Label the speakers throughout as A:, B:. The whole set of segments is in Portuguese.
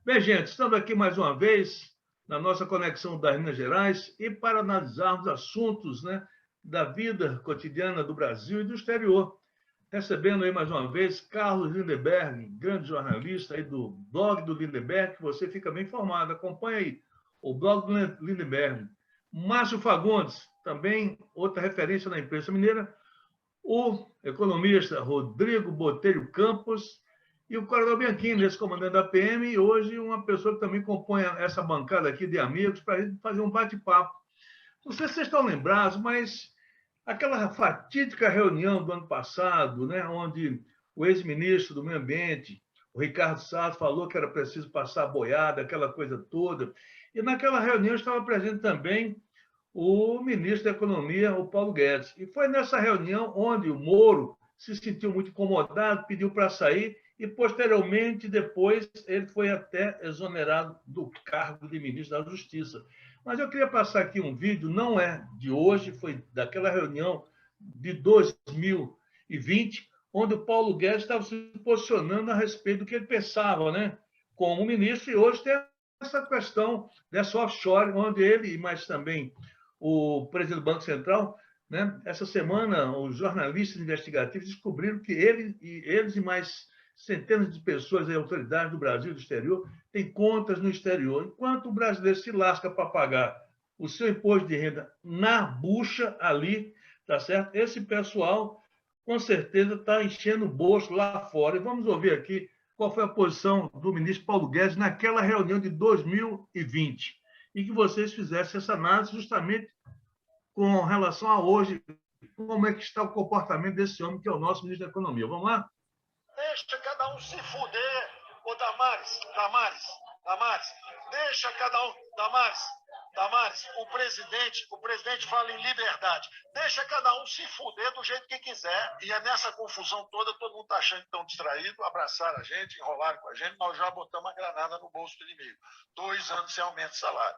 A: Bem, gente, estamos aqui mais uma vez na nossa conexão das Minas Gerais e para analisarmos assuntos, né, da vida cotidiana do Brasil e do exterior. Recebendo aí mais uma vez Carlos Lindenberg, grande jornalista aí do blog do Lindenberg, que você fica bem informado. Acompanhe aí o blog do Lindenberg. Márcio Fagundes, também outra referência na imprensa mineira. O economista Rodrigo Botelho Campos e o Coronel Bianchini, esse comandante da PM, e hoje uma pessoa que também compõe essa bancada aqui de amigos para a gente fazer um bate-papo. Não sei se vocês estão lembrados, mas aquela fatídica reunião do ano passado, né, onde o ex-ministro do Meio Ambiente, o Ricardo Salles, falou que era preciso passar a boiada, aquela coisa toda, e naquela reunião estava presente também o ministro da Economia, o Paulo Guedes. E foi nessa reunião onde o Moro se sentiu muito incomodado, pediu para sair e, posteriormente, depois, ele foi até exonerado do cargo de ministro da Justiça. Mas eu queria passar aqui um vídeo, não é de hoje, foi daquela reunião de 2020, onde o Paulo Guedes estava se posicionando a respeito do que ele pensava, né, como ministro, e hoje tem essa questão dessa offshore, onde ele, mas também o presidente do Banco Central, né? Essa semana, os jornalistas investigativos descobriram que eles e mais centenas de pessoas e autoridades do Brasil e do exterior têm contas no exterior. Enquanto o brasileiro se lasca para pagar o seu imposto de renda na bucha ali, tá certo? Esse pessoal, com certeza, está enchendo o bolso lá fora. E vamos ouvir aqui qual foi a posição do ministro Paulo Guedes naquela reunião de 2020. E que vocês fizessem essa análise justamente com relação a hoje, como é que está o comportamento desse homem que é o nosso ministro da Economia. Vamos lá?
B: Deixa cada um se fuder. Ô, Damares, deixa cada um... Damares, o presidente fala em liberdade. Deixa cada um se fuder do jeito que quiser. E é nessa confusão toda, todo mundo está achando que estão distraídos, abraçaram a gente, enrolaram com a gente, nós já botamos a granada no bolso do inimigo. 2 anos sem aumento de salário.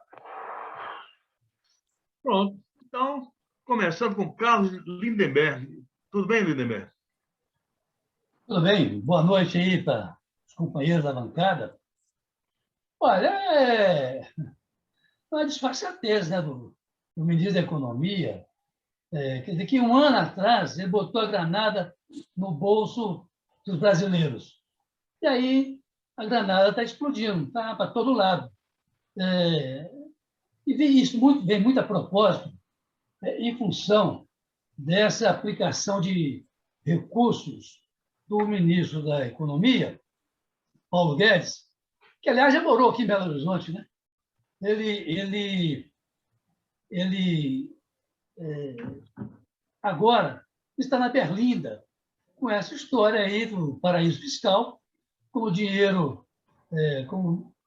A: Pronto. Então, começando com Carlos Lindenberg. Tudo bem, Lindenberg?
C: Tudo bem. Boa noite aí para os companheiros da bancada. Olha, é uma disfarçatez, né, do ministro da Economia. Quer dizer, que 1 ano atrás ele botou a granada no bolso dos brasileiros. E aí a granada está explodindo, está para todo lado. E vem muito a propósito, em função dessa aplicação de recursos do ministro da Economia, Paulo Guedes, que, aliás, já morou aqui em Belo Horizonte, né? Ele agora está na Berlinda, com essa história aí do paraíso fiscal, com o dinheiro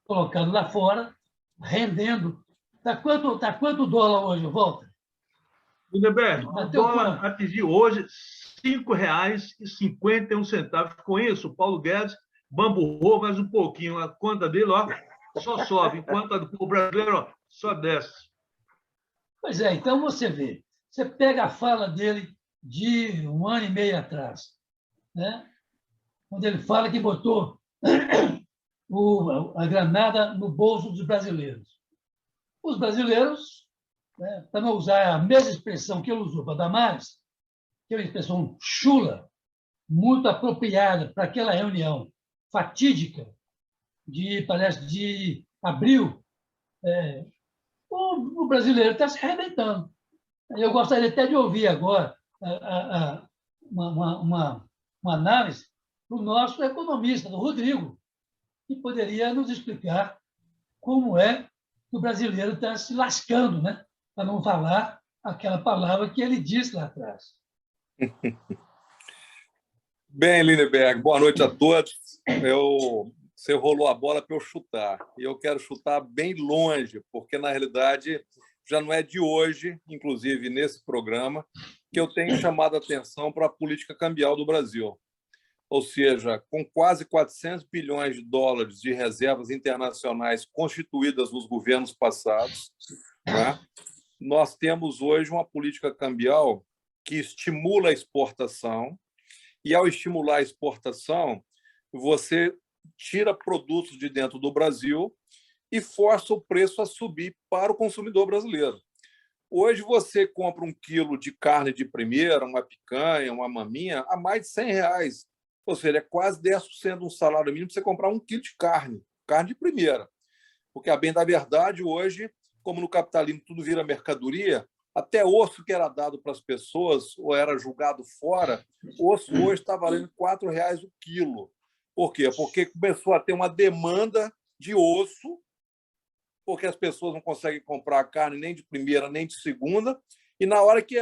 C: colocado lá fora, rendendo. Está quanto o dólar hoje, Walter?
A: Lindenberg, o dólar atingiu hoje R$ 5,51. Com isso, o Paulo Guedes bamburrou mais um pouquinho. A conta dele, ó, só sobe, enquanto a do brasileiro, ó, só desce.
C: Pois é, então você vê. Você pega a fala dele de 1 ano e meio atrás, né? Quando ele fala que botou a granada no bolso dos brasileiros. Os brasileiros, né, para não usar a mesma expressão que ele usou para Damares, que é uma expressão chula, muito apropriada para aquela reunião fatídica parece, de abril, o brasileiro está se arrebentando. Eu gostaria até de ouvir agora uma análise do nosso economista, do Rodrigo, que poderia nos explicar como é que o brasileiro está se lascando, né? Para não falar aquela palavra que ele disse lá atrás.
D: Bem, Lindenberg, boa noite a todos. Você rolou a bola para eu chutar. E eu quero chutar bem longe, porque, na realidade, já não é de hoje, inclusive nesse programa, que eu tenho chamado a atenção para a política cambial do Brasil. Ou seja, com quase 400 bilhões de dólares de reservas internacionais constituídas nos governos passados, né, nós temos hoje uma política cambial que estimula a exportação, e, ao estimular a exportação, você tira produtos de dentro do Brasil e força o preço a subir para o consumidor brasileiro. Hoje você compra 1 quilo de carne de primeira, uma picanha, uma maminha, a mais de R$ 100. Ou seja, é quase 10% de um salário mínimo para você comprar 1 quilo de carne de primeira. Porque, a bem da verdade, hoje, como no capitalismo tudo vira mercadoria, até osso que era dado para as pessoas ou era julgado fora, osso hoje está valendo R$ 4 o quilo. Por quê? Porque começou a ter uma demanda de osso, porque as pessoas não conseguem comprar carne nem de primeira nem de segunda, e na hora que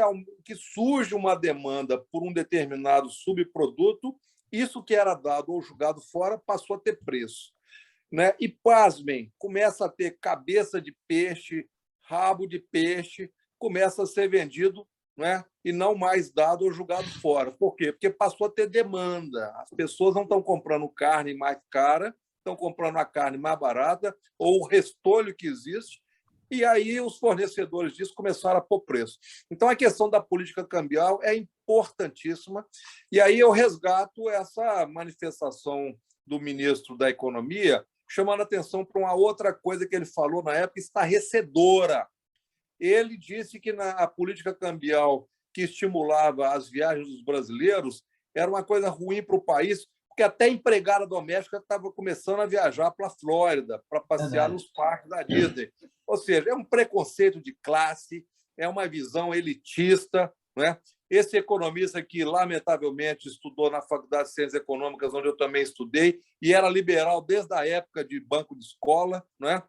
D: surge uma demanda por um determinado subproduto, isso que era dado ou julgado fora passou a ter preço. Né? E, pasmem, começa a ter cabeça de peixe, rabo de peixe, começa a ser vendido, né? E não mais dado ou julgado fora. Por quê? Porque passou a ter demanda. As pessoas não estão comprando carne mais cara, estão comprando a carne mais barata ou o restolho que existe, e aí os fornecedores disso começaram a pôr preço. Então, a questão da política cambial é importantíssima, e aí eu resgato essa manifestação do ministro da Economia, chamando a atenção para uma outra coisa que ele falou na época, estarrecedora. Ele disse que a política cambial que estimulava as viagens dos brasileiros era uma coisa ruim para o país, porque até empregada doméstica estava começando a viajar para a Flórida, para passear nos parques da Disney. Ou seja, é um preconceito de classe, é uma visão elitista, né? Esse economista que, lamentavelmente, estudou na Faculdade de Ciências Econômicas, onde eu também estudei, e era liberal desde a época de banco de escola, né?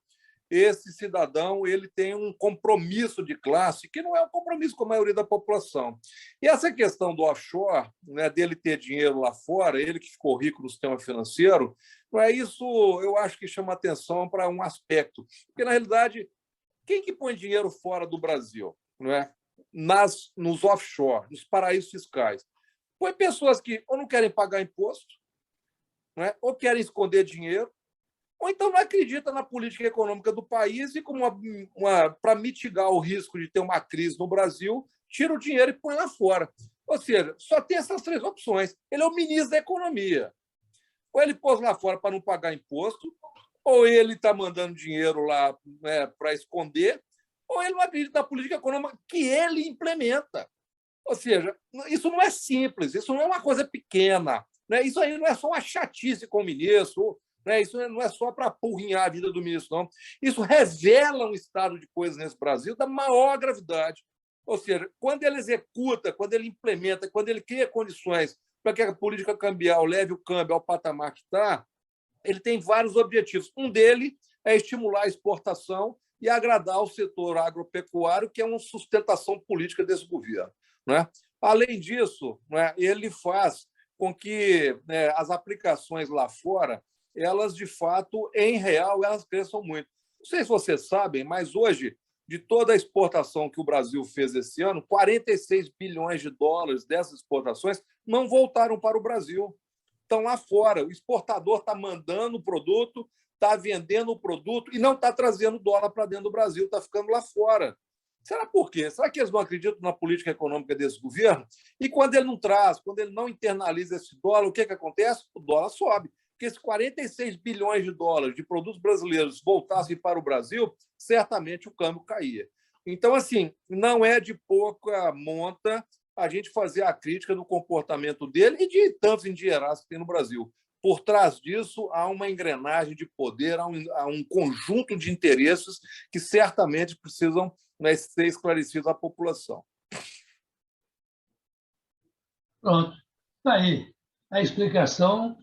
D: Esse cidadão ele tem um compromisso de classe que não é um compromisso com a maioria da população. E essa questão do offshore, né, dele ter dinheiro lá fora, ele que ficou rico no sistema financeiro, não é isso, eu acho que chama atenção para um aspecto. Porque, na realidade, quem que põe dinheiro fora do Brasil? Não é? Nos offshore, nos paraísos fiscais? Põe pessoas que ou não querem pagar imposto, não é? Ou querem esconder dinheiro, ou então não acredita na política econômica do país e, para mitigar o risco de ter uma crise no Brasil, tira o dinheiro e põe lá fora. Ou seja, só tem essas 3 opções. Ele é o ministro da Economia. Ou ele pôs lá fora para não pagar imposto, ou ele está mandando dinheiro lá, né, para esconder, ou ele não acredita na política econômica que ele implementa. Ou seja, isso não é simples, isso não é uma coisa pequena. Né? Isso aí não é só uma chatice com o ministro, né? Isso não é só para apurrinhar a vida do ministro, não. Isso revela um estado de coisas nesse Brasil da maior gravidade. Ou seja, quando ele executa, quando ele implementa, quando ele cria condições para que a política cambial leve o câmbio ao patamar que está, ele tem vários objetivos. Um dele é estimular a exportação e agradar o setor agropecuário, que é uma sustentação política desse governo. Né? Além disso, né, ele faz com que, né, as aplicações lá fora, elas, de fato, em real, elas cresçam muito. Não sei se vocês sabem, mas hoje, de toda a exportação que o Brasil fez esse ano, 46 bilhões de dólares dessas exportações não voltaram para o Brasil. Estão lá fora. O exportador está mandando o produto, está vendendo o produto e não está trazendo dólar para dentro do Brasil, está ficando lá fora. Será por quê? Será que eles não acreditam na política econômica desse governo? E quando ele não traz, quando ele não internaliza esse dólar, o que acontece? O dólar sobe. Porque se 46 bilhões de dólares de produtos brasileiros voltassem para o Brasil, certamente o câmbio caía. Então, assim, não é de pouca monta a gente fazer a crítica do comportamento dele e de tantos endinheirados que tem no Brasil. Por trás disso, há uma engrenagem de poder, há um conjunto de interesses que certamente precisam, né, ser esclarecidos à população.
C: Pronto. Está aí a explicação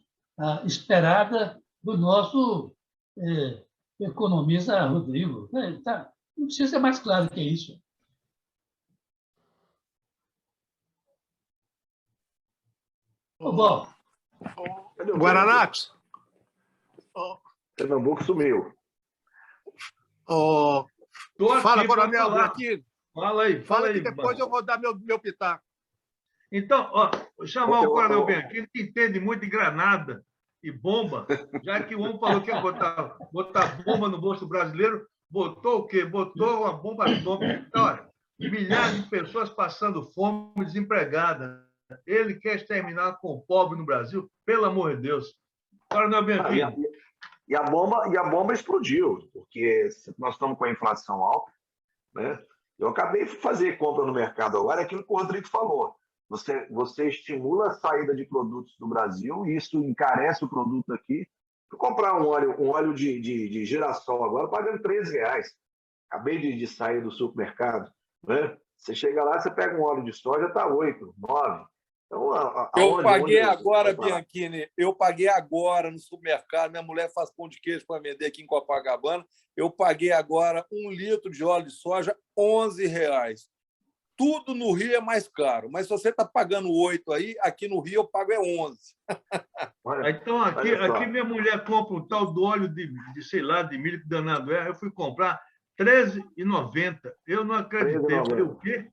C: esperada do nosso economista Rodrigo. Tá, não precisa ser mais claro que isso. Bom.
B: Guaranax.
E: Pernambuco sumiu.
B: Fala, coronel. Aqui.
A: Fala aí.
B: Fala que depois eu vou dar meu pitaco.
A: Então, vou chamar o coronel bem aqui, ele que entende muito de granada e bomba, já que o homem falou que ia botar bomba no bolso brasileiro, botou o quê? Botou uma bomba atômica. Então, olha, milhares de pessoas passando fome, desempregadas. Ele quer exterminar com o pobre no Brasil? Pelo amor de Deus. Coronel
E: Ah, E a,
A: Bianchini.
E: e a bomba explodiu, porque nós estamos com a inflação alta, né? Eu acabei de fazer compra no mercado agora, é aquilo que o Rodrigo falou. Você estimula a saída de produtos do Brasil, e isso encarece o produto aqui. Vou comprar um óleo de girassol agora, pagando R$ 13. Acabei de sair do supermercado, né? Você chega lá, você pega um óleo de soja, está 8, 9. Então,
D: Eu
E: onde
D: paguei
E: você
D: agora,
E: vai parar?
D: Bianchini, eu paguei agora no supermercado. Minha mulher faz pão de queijo para vender aqui em Copacabana. Eu paguei agora 1 litro de óleo de soja, R$ 11. Tudo no Rio é mais caro, mas se você está pagando 8 aí, aqui no Rio eu pago 11.
A: Então, aqui,
E: Olha
A: aqui
E: só.
A: minha mulher compra um tal do óleo sei lá, de milho, que danado é. Eu fui comprar R$ 13,90. Eu não acreditei. Eu falei, o
E: 13,90.
A: quê?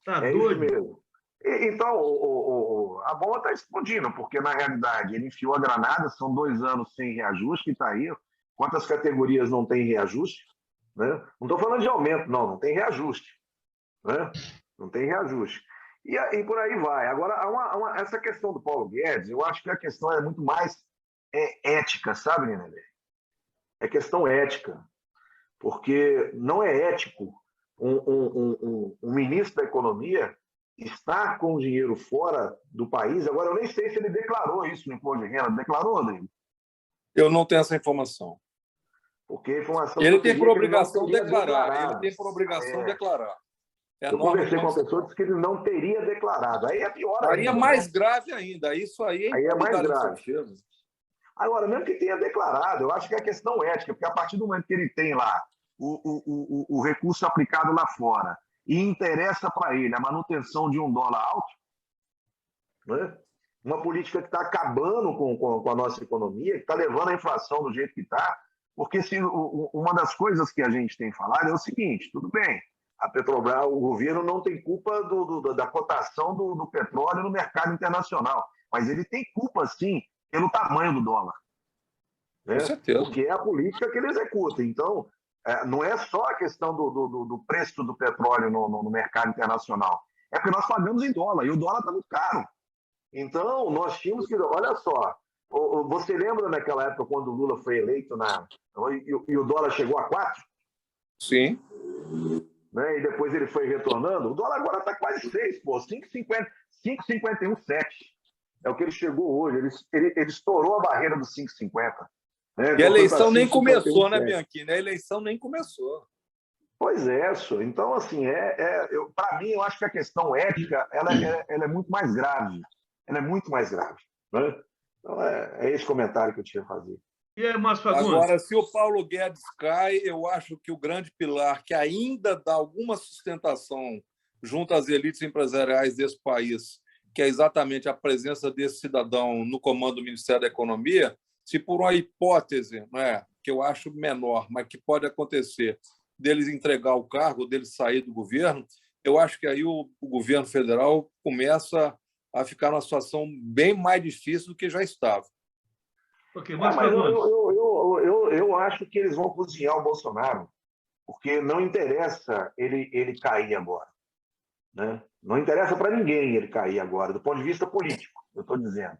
A: Tá
E: É isso
A: doido?
E: mesmo. Então, a bomba está explodindo, porque, na realidade, ele enfiou a granada, são 2 anos sem reajuste, e está aí. Quantas categorias não tem reajuste? Né? Não estou falando de aumento, não tem reajuste. Né? Não tem reajuste. E por aí vai. Agora, essa questão do Paulo Guedes, eu acho que a questão é muito mais ética, sabe, Nenê? É questão ética, porque não é ético um ministro da Economia estar com o dinheiro fora do país. Agora, eu nem sei se ele declarou isso no imposto de renda. Declarou, Rodrigo?
D: Eu não tenho essa informação.
E: Porque a informação que
D: Ele
E: eu
D: tem
E: teria
D: por
E: é que ele não
D: obrigação
E: teria
D: declarar. Ele
E: declarado.
D: tem por obrigação declarar. É a
E: Eu
D: norma
E: conversei com uma pessoa
D: constitucional.
E: que disse que ele não teria declarado. Aí é pior
D: Aí é
E: ainda,
D: mais
E: né?
D: grave ainda. Isso aí é
E: Aí é mais
D: improbidade
E: grave.
D: administrativa.
E: Agora, mesmo que tenha declarado, eu acho que é questão ética, porque a partir do momento que ele tem lá o recurso aplicado lá fora e interessa para ele a manutenção de $1 alto, né? Uma política que está acabando com a nossa economia, que está levando a inflação do jeito que está, porque uma das coisas que a gente tem falado é o seguinte, tudo bem, a Petrobras, o governo não tem culpa da cotação do petróleo no mercado internacional, mas ele tem culpa, sim, pelo tamanho do dólar,
D: Com
E: né?
D: certeza.
E: Porque é a política que ele executa. Então, não é só a questão do preço do petróleo no mercado internacional, é porque nós pagamos em dólar, e o dólar está muito caro. Então, nós tínhamos que. Olha só, você lembra naquela época quando o Lula foi eleito e o dólar chegou a 4?
D: Sim.
E: Né? E depois ele foi retornando? O dólar agora está quase 6, pô, 5,51,7. É o que ele chegou hoje. Ele estourou a barreira dos 5,50. Né?
D: E a
E: Então foi para
D: eleição nem começou, né,
E: 5,51,7.
D: Bianchini? A eleição nem começou.
E: Pois é, senhor. Então, assim, para mim, eu acho que a questão ética ela é muito mais grave. Ela é muito mais grave. Né? Então, é esse comentário que eu tinha a fazer.
A: E aí, Márcio Fagundes?
D: Agora, se o Paulo Guedes cai, eu acho que o grande pilar que ainda dá alguma sustentação junto às elites empresariais desse país, que é exatamente a presença desse cidadão no comando do Ministério da Economia, se por uma hipótese, né, que eu acho menor, mas que pode acontecer, deles entregar o cargo, deles sair do governo, eu acho que aí o governo federal começa a ficar numa situação bem mais difícil do que já estava.
A: Ok, Márcio
E: Mas
A: Fagundes.
E: eu acho que eles vão cozinhar o Bolsonaro, porque não interessa ele cair agora. Né? Não interessa para ninguém ele cair agora, do ponto de vista político, eu estou dizendo.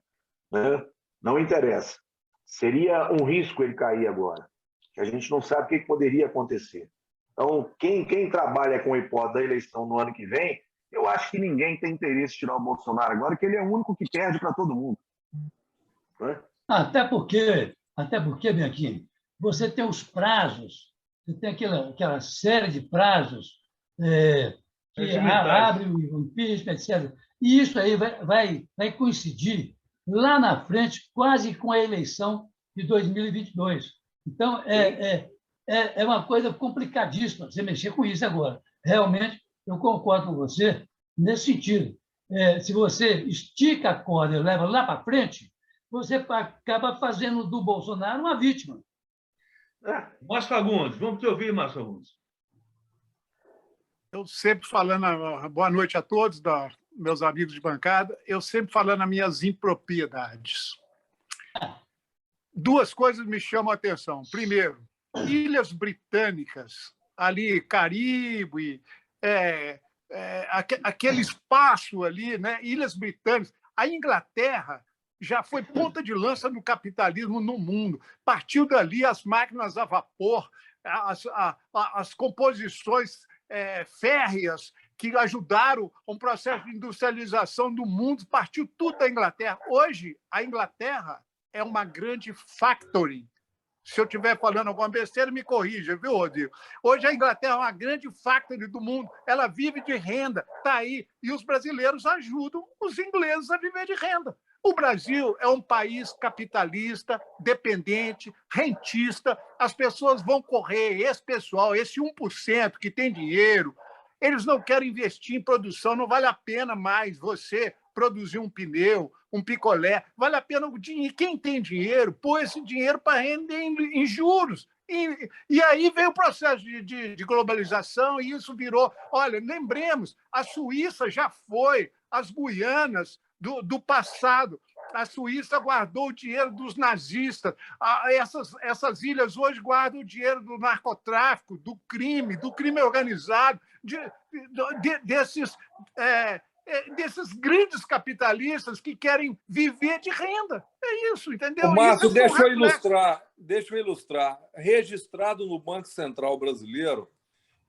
E: Né? Não interessa. Seria um risco ele cair agora, que a gente não sabe o que poderia acontecer. Então, quem trabalha com a hipótese da eleição no ano que vem, eu acho que ninguém tem interesse em tirar o Bolsonaro agora, que ele é o único que perde para todo mundo. Né?
C: Até porque, Bianchini, você tem os prazos, você tem aquela série de prazos que
A: Regimentais.
C: abre o impeachment, etc. E isso aí vai coincidir lá na frente, quase com a eleição de 2022. Então, é uma coisa complicadíssima você mexer com isso agora. Realmente, eu concordo com você nesse sentido. Se você estica a corda e leva lá para frente, você acaba fazendo do Bolsonaro uma vítima.
A: Márcio Fagundes, vamos te ouvir, Márcio Fagundes.
F: Eu sempre falando, boa noite a todos, meus amigos de bancada, eu sempre falando as minhas impropriedades. Duas coisas me chamam a atenção. Primeiro, Ilhas Britânicas, ali, Caribe, aquele espaço ali, né? Ilhas Britânicas. A Inglaterra já foi ponta de lança no capitalismo no mundo. Partiu dali as máquinas a vapor, as composições férreas que ajudaram um processo de industrialização do mundo, partiu tudo da Inglaterra. Hoje, a Inglaterra é uma grande factory. Se eu estiver falando alguma besteira, me corrija, viu, Rodrigo? Hoje a Inglaterra é uma grande factory do mundo, ela vive de renda, está aí, e os brasileiros ajudam os ingleses a viver de renda. O Brasil é um país capitalista, dependente, rentista, as pessoas vão correr, esse pessoal, esse 1% que tem dinheiro, eles não querem investir em produção, não vale a pena mais você produzir um pneu, um picolé, vale a pena o dinheiro. Quem tem dinheiro, pôr esse dinheiro para render em juros. E aí veio o processo de globalização e isso virou... Olha, lembremos, a Suíça já foi as Guianas do passado. A Suíça guardou o dinheiro dos nazistas. Essas ilhas hoje guardam o dinheiro do narcotráfico, do crime organizado, desses grandes capitalistas que querem viver de renda. É isso, entendeu?
D: Márcio,
F: isso
D: deixa eu ilustrar. Registrado no Banco Central brasileiro,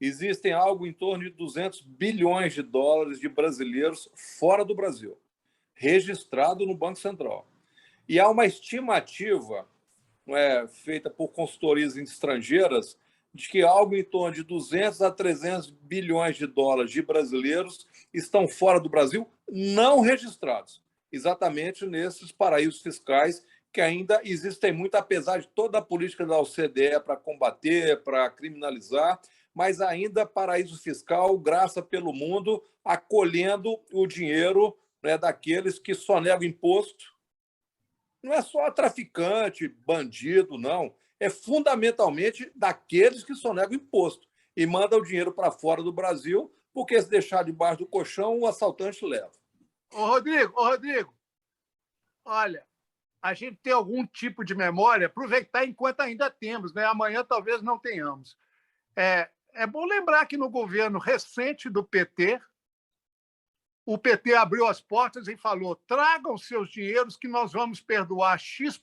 D: existem algo em torno de 200 bilhões de dólares de brasileiros fora do Brasil, registrado no Banco Central. E há uma estimativa feita por consultorias estrangeiras de que algo em torno de 200 a 300 bilhões de dólares de brasileiros estão fora do Brasil não registrados, exatamente nesses paraísos fiscais que ainda existem muito, apesar de toda a política da OCDE para combater, para criminalizar, mas ainda paraíso fiscal, graça pelo mundo, acolhendo o dinheiro daqueles que só negam imposto. Não é só traficante, bandido, não. É fundamentalmente daqueles que só negam imposto e mandam o dinheiro para fora do Brasil, porque se deixar debaixo do colchão, o assaltante leva.
F: Ô, Rodrigo, olha, a gente tem algum tipo de memória, aproveitar enquanto ainda temos, né? Amanhã talvez não tenhamos. É bom lembrar que no governo recente do PT, o PT abriu as portas e falou: tragam seus dinheiros que nós vamos perdoar X%.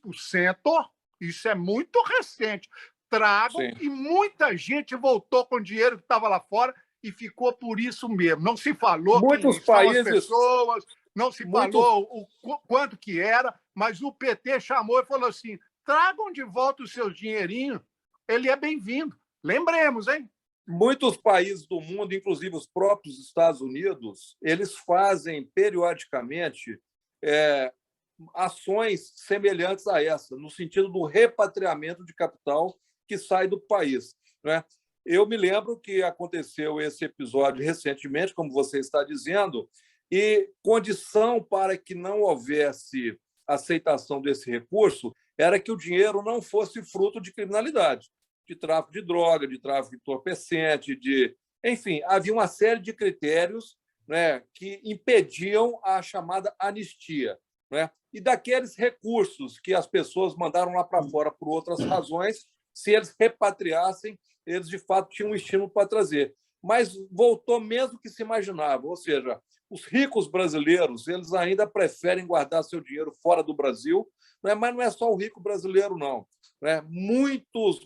F: Isso é muito recente. Tragam. Sim. E muita gente voltou com o dinheiro que estava lá fora e ficou por isso mesmo. Não se falou
D: muitos países,
F: são as pessoas, não se falou o quanto que era, mas o PT chamou e falou assim: tragam de volta os seus dinheirinhos, ele é bem-vindo. Lembremos, hein?
D: Muitos países do mundo, inclusive os próprios Estados Unidos, eles fazem periodicamente ações semelhantes a essa, no sentido do repatriamento de capital que sai do país. Eu me lembro que aconteceu esse episódio recentemente, como você está dizendo, e condição para que não houvesse aceitação desse recurso era que o dinheiro não fosse fruto de criminalidade, de tráfico de droga, de tráfico de entorpecente, enfim, havia uma série de critérios que impediam a chamada anistia. E daqueles recursos que as pessoas mandaram lá para fora por outras razões, se eles repatriassem, eles de fato tinham um estímulo para trazer. Mas voltou mesmo que se imaginava, ou seja, os ricos brasileiros eles ainda preferem guardar seu dinheiro fora do Brasil, mas não é só o rico brasileiro, não. Muitos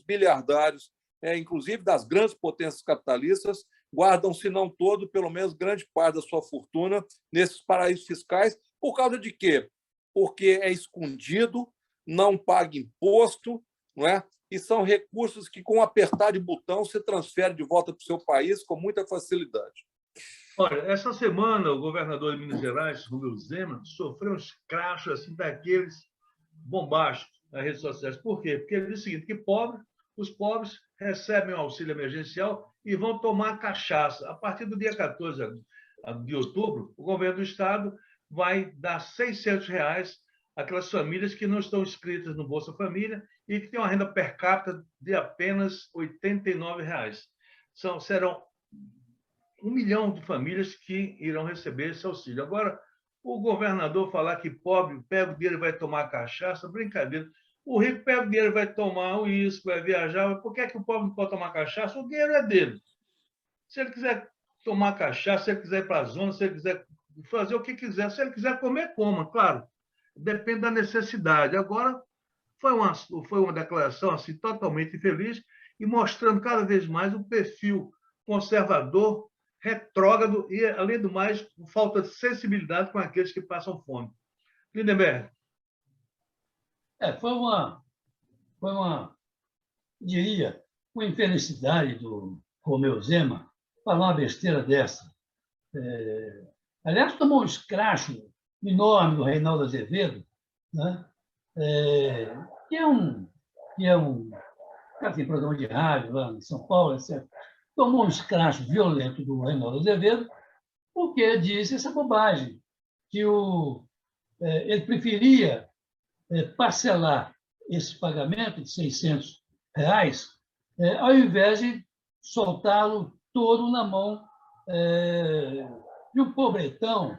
D: bilhardários, inclusive das grandes potências capitalistas, guardam, se não todo, pelo menos grande parte da sua fortuna nesses paraísos fiscais. Por causa de quê? Porque é escondido, não paga imposto, e são recursos que, com um apertar de botão, se transfere de volta para o seu país com muita facilidade.
A: Olha, essa semana o governador de Minas Gerais, Romeu Zema, sofreu uns crachos assim, daqueles bombásticos nas redes sociais. Por quê? Porque ele diz o seguinte, que os pobres recebem o auxílio emergencial e vão tomar cachaça. A partir do dia 14 de outubro, o governo do Estado vai dar R$ 600 àquelas famílias que não estão inscritas no Bolsa Família e que têm uma renda per capita de apenas R$ 89. Serão 1 milhão de famílias que irão receber esse auxílio. Agora, o governador falar que pobre pega o dinheiro e vai tomar cachaça, brincadeira. O rico pega o dinheiro e vai tomar uísque, vai viajar. Por que o pobre não pode tomar cachaça? O dinheiro é dele. Se ele quiser tomar cachaça, se ele quiser ir para a zona, se ele quiser fazer o que quiser. Se ele quiser comer, coma, claro. Depende da necessidade. Agora, foi uma declaração assim, totalmente infeliz e mostrando cada vez mais o perfil conservador, retrógrado e, além do mais, falta de sensibilidade com aqueles que passam fome. Lindenberg.
C: Foi uma, diria, uma infelicidade do Romeu Zema falar uma besteira dessa. Aliás, tomou um escracho enorme do Reinaldo Azevedo, né? Que é um cara que tem programa de rádio lá em São Paulo, etc. Tomou um escracho violento do Reinaldo Azevedo porque disse essa bobagem, que ele preferia parcelar esse pagamento de R$ 600, ao invés de soltá-lo todo na mão de um pobretão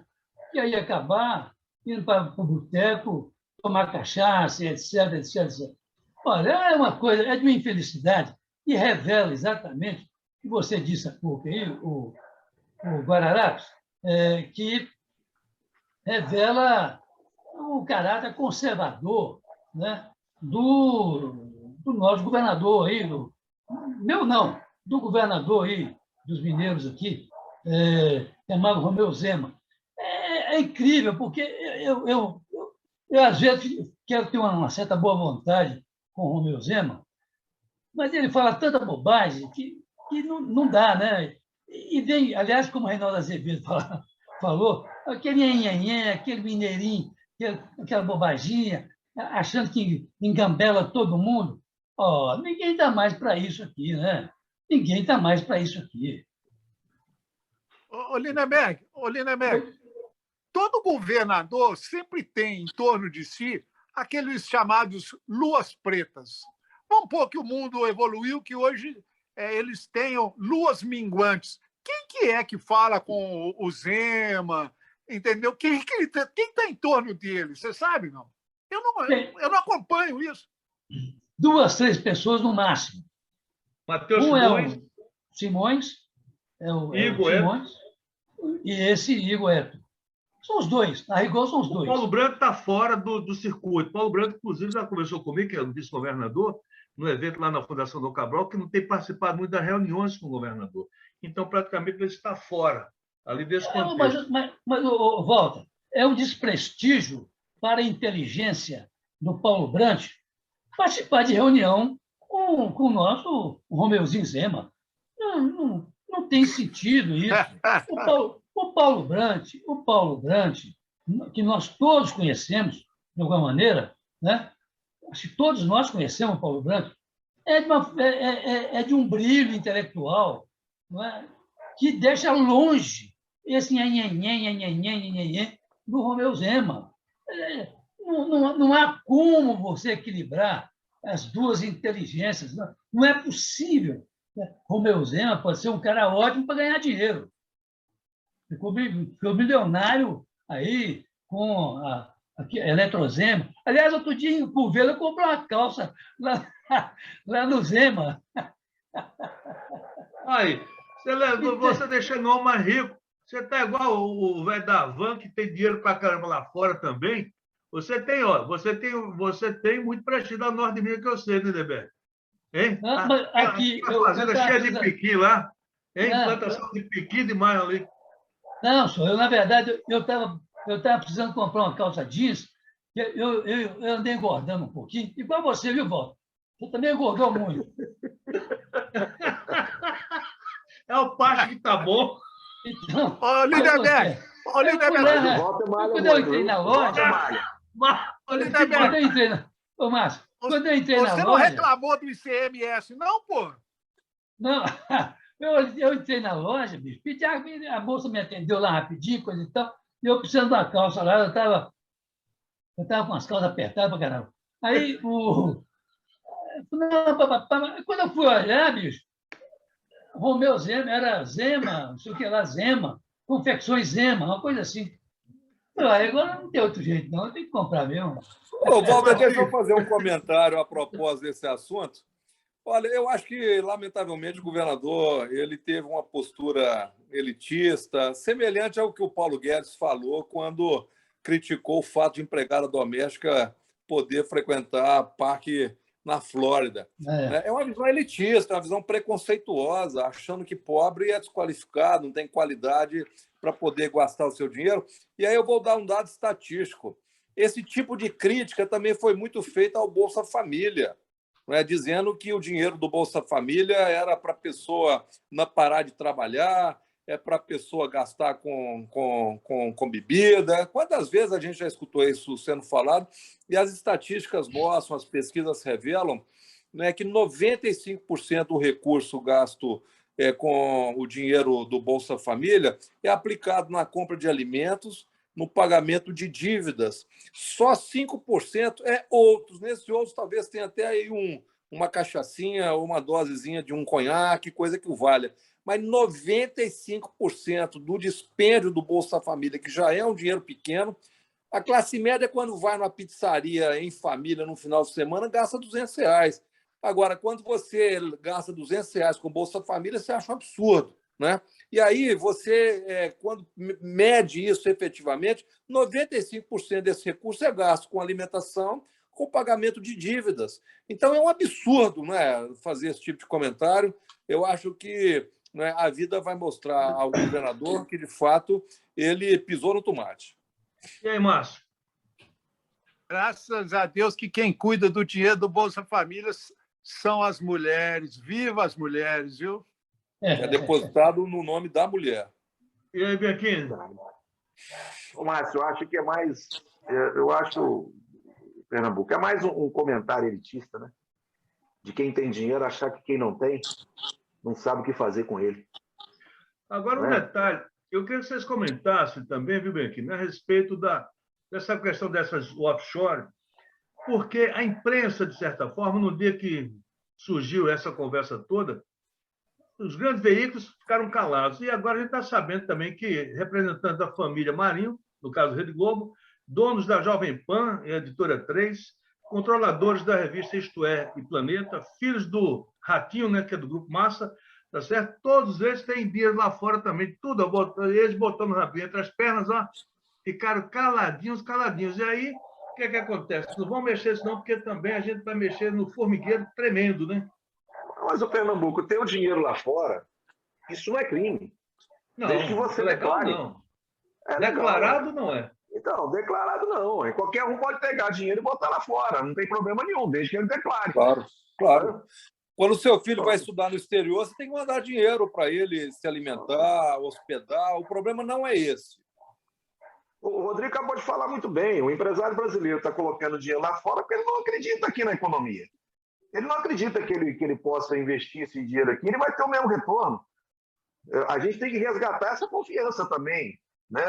C: que ia acabar indo para o boteco, tomar cachaça, etc, etc, etc. Olha, é uma coisa, é de uma infelicidade e revela exatamente o que você disse há pouco aí, o Guararapes, que revela o caráter conservador, né, do nosso governador aí, do governador aí, dos mineiros aqui, chamado Romeu Zema. É incrível, porque eu às vezes quero ter uma certa boa vontade com o Romeu Zema, mas ele fala tanta bobagem que não dá, né? E vem, aliás, como o Reinaldo Azevedo falou, aquele nhenhenhé, aquele mineirinho, aquela bobaginha, achando que engambela todo mundo. Ninguém está mais para isso aqui, né? Ninguém está mais para isso aqui.
F: Ô, Lindenberg, todo governador sempre tem em torno de si aqueles chamados luas pretas. Vamos supor que o mundo evoluiu, que hoje eles tenham luas minguantes. Quem que é que fala com o Zema? Entendeu? Quem está em torno dele? Você sabe, não? Eu não acompanho isso.
C: 2, 3 pessoas no máximo.
A: Matheus
C: Simões.
A: Simões.
C: É o Simões,
A: Igor
C: Simões, e esse Igor Eto. São os dois, a rigor são os dois.
A: O Paulo Branco está fora do circuito. Paulo Branco, inclusive, já conversou comigo, que é o vice-governador, no evento lá na Fundação Dom Cabral, que não tem participado muito das reuniões com o governador. Então, praticamente, ele está fora ali desse contexto.
C: Mas Walter, é um desprestígio para a inteligência do Paulo Branco participar de reunião com o nosso Romeuzinho Zema. Não tem sentido isso. O Paulo Branco, que nós todos conhecemos, de alguma maneira, né? Acho que todos nós conhecemos o Paulo Branco, é de um brilho intelectual, não é? Que deixa longe esse nhenhenhen do Romeu Zema. Não há como você equilibrar as duas inteligências. Não é possível. Romeu Zema pode ser um cara ótimo para ganhar dinheiro. Ficou milionário aí com a Eletrozema. Aliás, outro dia, em Curvelo, eu comprei uma calça lá no Zema.
A: Aí, você deixando o homem mais rico. Você está igual o velho da Van, que tem dinheiro para caramba lá fora também. Você tem muito prestígio da Norte de Minas, que eu sei, né, Lindenberg? Hein?
C: Aqui,
A: a fazenda cheia de piqui lá. Hein? Plantação de piqui demais ali.
C: Não, senhor, na verdade, eu estava precisando comprar uma calça jeans. Eu andei engordando um pouquinho, igual você, viu, Walter? Você também engordou muito.
A: É o pasto que tá bom.
C: Então,
F: Lindenberg,
C: quando eu entrei na loja... Quando eu entrei na
F: Você
C: loja...
F: não reclamou do ICMS, não, pô?
C: Não, eu entrei na loja, bicho, a moça me atendeu lá rapidinho, coisa e tal, e eu precisando de uma calça lá, eu estava com as calças apertadas pra caramba. Aí, quando eu fui olhar, bicho, Romeu Zema, era Zema, não sei o que lá, Zema, Confecções Zema, uma coisa assim. Agora não tem outro jeito, não, eu tenho que comprar mesmo.
D: Walter, deixa eu fazer um comentário a propósito desse assunto, Olha, eu acho que, lamentavelmente, o governador ele teve uma postura elitista, semelhante ao que o Paulo Guedes falou quando criticou o fato de empregada doméstica poder frequentar parque na Flórida. É uma visão elitista, uma visão preconceituosa, achando que pobre é desqualificado, não tem qualidade para poder gastar o seu dinheiro. E aí eu vou dar um dado estatístico. Esse tipo de crítica também foi muito feita ao Bolsa Família, dizendo que o dinheiro do Bolsa Família era para a pessoa não parar de trabalhar, é para a pessoa gastar com bebida. Quantas vezes a gente já escutou isso sendo falado? E as estatísticas mostram, as pesquisas revelam, que 95% do recurso gasto com o dinheiro do Bolsa Família é aplicado na compra de alimentos, no pagamento de dívidas. Só 5% é outros. Nesses outros, talvez tenha até aí uma cachaçinha ou uma dosezinha de um conhaque, coisa que o valha. Mas 95% do dispêndio do Bolsa Família, que já é um dinheiro pequeno, a classe média, quando vai numa pizzaria em família no final de semana, gasta R$200. Agora, quando você gasta R$200 com Bolsa Família, você acha um absurdo, né? E aí, você, quando mede isso efetivamente, 95% desse recurso é gasto com alimentação, com pagamento de dívidas. Então, é um absurdo, né, fazer esse tipo de comentário. Eu acho que a vida vai mostrar ao governador que, de fato, ele pisou no tomate.
A: E aí, Márcio?
F: Graças a Deus que quem cuida do dinheiro do Bolsa Família são as mulheres. Viva as mulheres, viu?
D: É depositado no nome da mulher.
A: E aí, Bianchini?
E: Márcio, eu acho que é mais... Eu acho, Pernambuco, é mais um comentário elitista, né? De quem tem dinheiro achar que quem não tem não sabe o que fazer com ele.
A: Agora, um detalhe. Eu queria que vocês comentassem também, viu, Bianchini, a respeito dessa questão dessas offshore, porque a imprensa, de certa forma, no dia que surgiu essa conversa toda, os grandes veículos ficaram calados. E agora a gente está sabendo também que representantes da família Marinho, no caso Rede Globo, donos da Jovem Pan e Editora 3, controladores da revista Isto É e Planeta, filhos do Ratinho, né, que é do Grupo Massa, tá certo? Todos eles têm dinheiro lá fora também, tudo, eles botando o rabinho entre as pernas, ó, ficaram caladinhos. E aí, o que acontece? Não vão mexer senão, porque também a gente vai mexer no formigueiro tremendo, né?
E: Mas o Pernambuco tem o dinheiro lá fora, isso não é crime.
A: Não,
E: desde que você
A: legal
E: declare.
A: não.
E: É
A: Declarado
E: legal.
A: Não é.
E: Então, declarado não. Qualquer um pode pegar dinheiro e botar lá fora, não tem problema nenhum, desde que ele declare.
D: Claro. Quando o seu filho vai estudar no exterior, você tem que mandar dinheiro para ele se alimentar, hospedar. O problema não é esse.
E: O Rodrigo acabou de falar muito bem. O empresário brasileiro está colocando dinheiro lá fora porque ele não acredita aqui na economia. Ele não acredita que ele possa investir esse dinheiro aqui, ele vai ter o mesmo retorno. A gente tem que resgatar essa confiança também, né,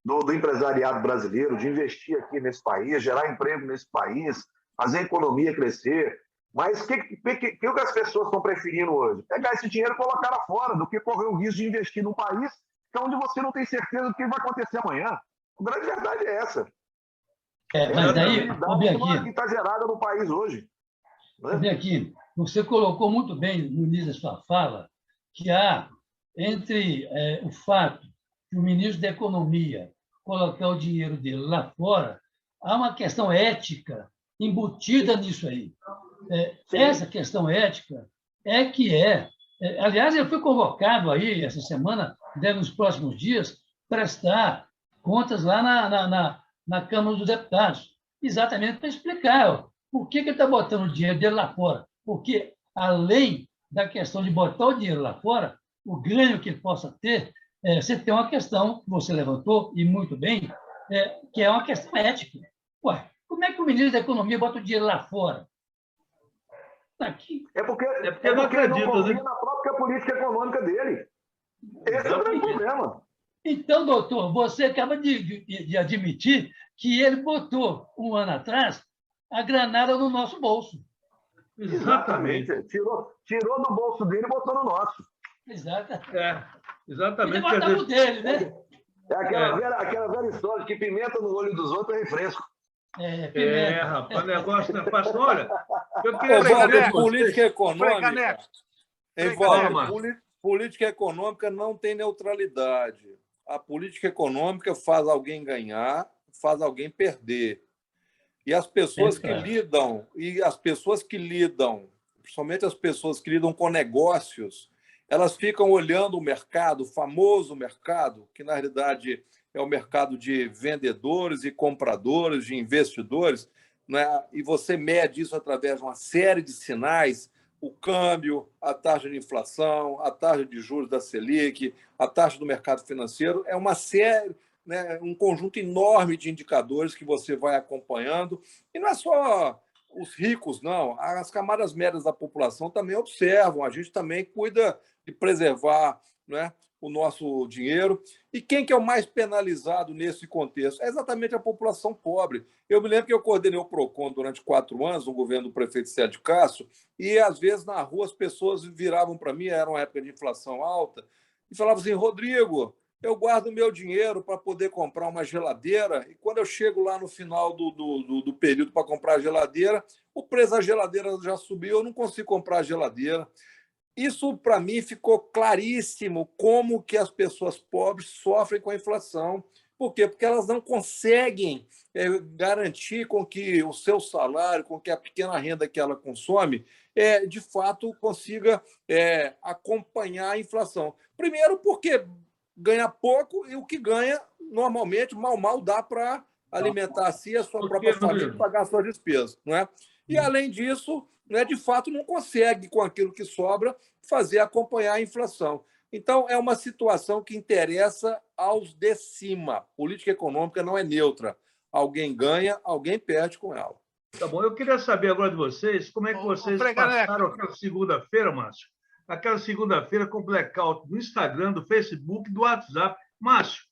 E: do empresariado brasileiro, de investir aqui nesse país, gerar emprego nesse país, fazer a economia crescer. Mas o que as pessoas estão preferindo hoje? Pegar esse dinheiro e colocar lá fora, do que correr o risco de investir num país onde você não tem certeza do que vai acontecer amanhã. A grande verdade é essa.
C: Mas daí,
E: que está gerada no país hoje.
C: Aqui, você colocou muito bem no início da sua fala que há, entre o fato de o ministro da Economia colocar o dinheiro dele lá fora, há uma questão ética embutida nisso aí. Essa questão ética aliás, eu fui convocado aí essa semana, nos próximos dias, prestar contas lá na Câmara dos Deputados, exatamente para explicar por que ele está botando o dinheiro dele lá fora. Porque, além da questão de botar o dinheiro lá fora, o ganho que ele possa ter, você tem uma questão que você levantou, e muito bem, que é uma questão ética. Ué, como é que o ministro da Economia bota o dinheiro lá fora? Aqui.
E: É porque
A: não acredita,
E: ele não confia,
A: né?
E: na própria política econômica dele. Esse é o grande problema.
C: Então, doutor, você acaba de admitir que ele botou, um ano atrás, a granada no nosso bolso.
E: Exatamente. Tirou do bolso dele e botou no nosso.
A: Exatamente.
C: Ele botava o dele, né?
E: É aquela velha história que pimenta no olho dos outros é refresco.
C: Pimenta.
A: Rapaz, o negócio não é fácil. Olha, Eu queria
D: Ô, Walter,
A: saber de
D: política
A: vocês.
D: econômica, hein,
F: Frei
D: Walter,
A: Caneca.
D: política econômica não tem neutralidade. A política econômica faz alguém ganhar, faz alguém perder. E as pessoas que lidam, principalmente as pessoas que lidam com negócios, elas ficam olhando o mercado, o famoso mercado, que na realidade é o mercado de vendedores e compradores, de investidores, né? E você mede isso através de uma série de sinais, o câmbio, a taxa de inflação, a taxa de juros da Selic, a taxa do mercado financeiro, é uma série, né, um conjunto enorme de indicadores que você vai acompanhando. E não é só os ricos, não. As camadas médias da população também observam. A gente também cuida de preservar, né, o nosso dinheiro. E quem que é o mais penalizado nesse contexto? É exatamente a população pobre. Eu me lembro que eu coordenei o PROCON durante 4 anos, no governo do prefeito Sérgio Castro, e às vezes na rua as pessoas viravam para mim, era uma época de inflação alta, e falavam assim: Rodrigo, eu guardo o meu dinheiro para poder comprar uma geladeira, e quando eu chego lá no final do período para comprar a geladeira, o preço da geladeira já subiu, eu não consigo comprar a geladeira. Isso, para mim, ficou claríssimo como que as pessoas pobres sofrem com a inflação. Por quê? Porque elas não conseguem garantir com que o seu salário, com que a pequena renda que ela consome, de fato, consiga acompanhar a inflação. Primeiro, porque ganha pouco e o que ganha, normalmente, mal dá para alimentar a si, a sua própria família e pagar suas despesas. Não é? E, além disso, né, de fato, não consegue, com aquilo que sobra, acompanhar a inflação. Então, é uma situação que interessa aos de cima. Política econômica não é neutra. Alguém ganha, alguém perde com ela.
A: Tá bom. Eu queria saber agora de vocês como é que vocês passaram aquela segunda-feira, Márcio. Aquela segunda-feira com blackout do Instagram, do Facebook, do WhatsApp. Márcio,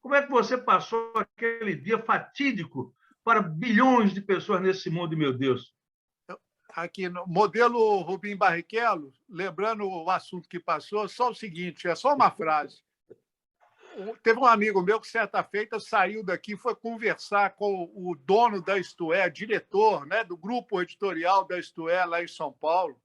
A: como é que você passou aquele dia fatídico para bilhões de pessoas nesse mundo, meu Deus?
F: Aqui no modelo Rubim Barrichello, lembrando o assunto que passou, só o seguinte, é só uma frase. Teve um amigo meu que, certa feita, saiu daqui e foi conversar com o dono da Isto É, diretor, né, do grupo editorial da Isto É, lá em São Paulo,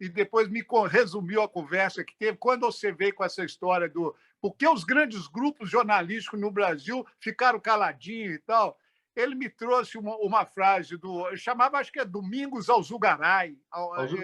F: e depois me resumiu a conversa que teve. Quando você veio com essa história do por que os grandes grupos jornalísticos no Brasil ficaram caladinhos e tal, ele me trouxe uma frase eu chamava, acho que é Domingos Alzugaray,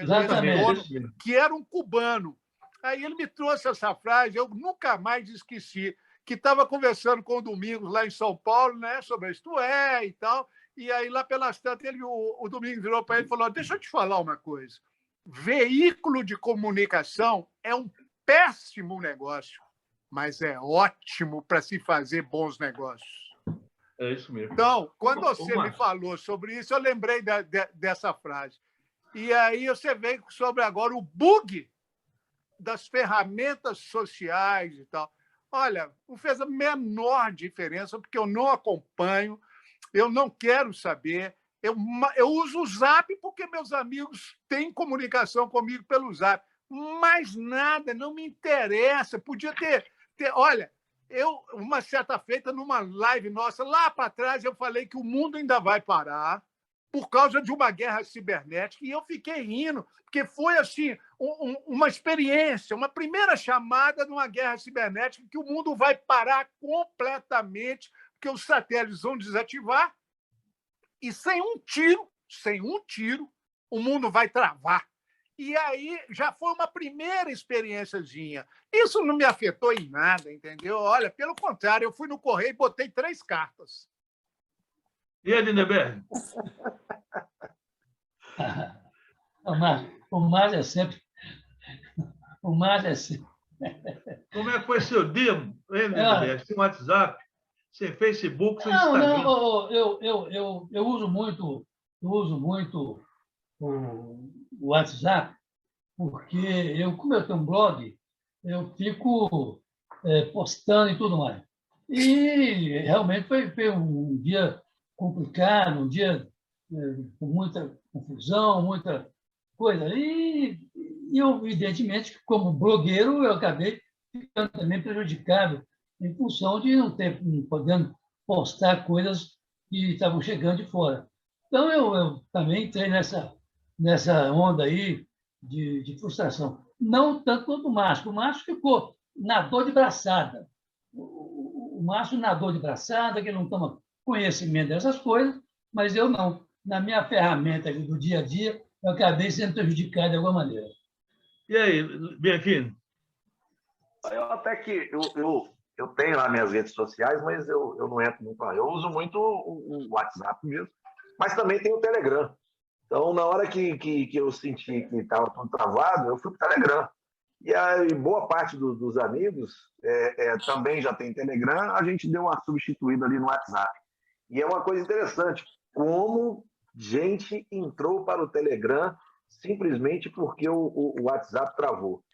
A: Exatamente.
F: que era um cubano. Aí ele me trouxe essa frase, eu nunca mais esqueci, que estava conversando com o Domingos lá em São Paulo, né, sobre Isto É e tal, e aí lá pelas tantas o Domingos virou para ele e falou: deixa eu te falar uma coisa, veículo de comunicação é um péssimo negócio, mas é ótimo para se fazer bons negócios.
A: É isso mesmo.
F: Então, quando você me falou sobre isso, eu lembrei dessa frase. E aí você veio sobre agora o bug das ferramentas sociais e tal. Olha, não fez a menor diferença, porque eu não acompanho, eu não quero saber. Eu uso o Zap porque meus amigos têm comunicação comigo pelo Zap. Mais nada, não me interessa. Podia ter... Olha, uma certa feita, numa live nossa, lá para trás, eu falei que o mundo ainda vai parar por causa de uma guerra cibernética, e eu fiquei rindo, porque foi assim uma experiência, uma primeira chamada de uma guerra cibernética, que o mundo vai parar completamente, porque os satélites vão desativar, e sem um tiro, o mundo vai travar. E aí já foi uma primeira experiênciazinha. Isso não me afetou em nada, entendeu? Olha, pelo contrário, eu fui no correio e botei 3 cartas.
A: E aí, Lindeberg?
C: O Márcio é sempre... O Márcio é sempre...
A: Como é que foi seu dia, hein, Lindeberg? Sem WhatsApp, sem Facebook, sem Instagram?
C: Não, eu uso muito o WhatsApp, porque como eu tenho um blog, eu fico postando e tudo mais. E realmente foi um dia complicado, um dia com muita confusão, muita coisa. E eu, evidentemente, como blogueiro, eu acabei ficando também prejudicado em função de não podendo postar coisas que estavam chegando de fora. Então, eu também entrei nessa nessa onda aí de frustração. Não tanto quanto o Márcio. O Márcio ficou, nadou de braçada. O Márcio nadou de braçada, que não toma conhecimento dessas coisas, mas eu não. Na minha ferramenta do dia a dia, eu acabei sendo prejudicado de alguma maneira.
A: E aí, Bianchini?
E: Eu até que eu tenho lá minhas redes sociais, mas eu não entro muito lá. Eu uso muito o WhatsApp mesmo, mas também tem o Telegram. Então, na hora que eu senti que estava tudo travado, eu fui para o Telegram. E aí, boa parte dos amigos também já tem Telegram, a gente deu uma substituída ali no WhatsApp. E é uma coisa interessante, como gente entrou para o Telegram simplesmente porque o WhatsApp travou.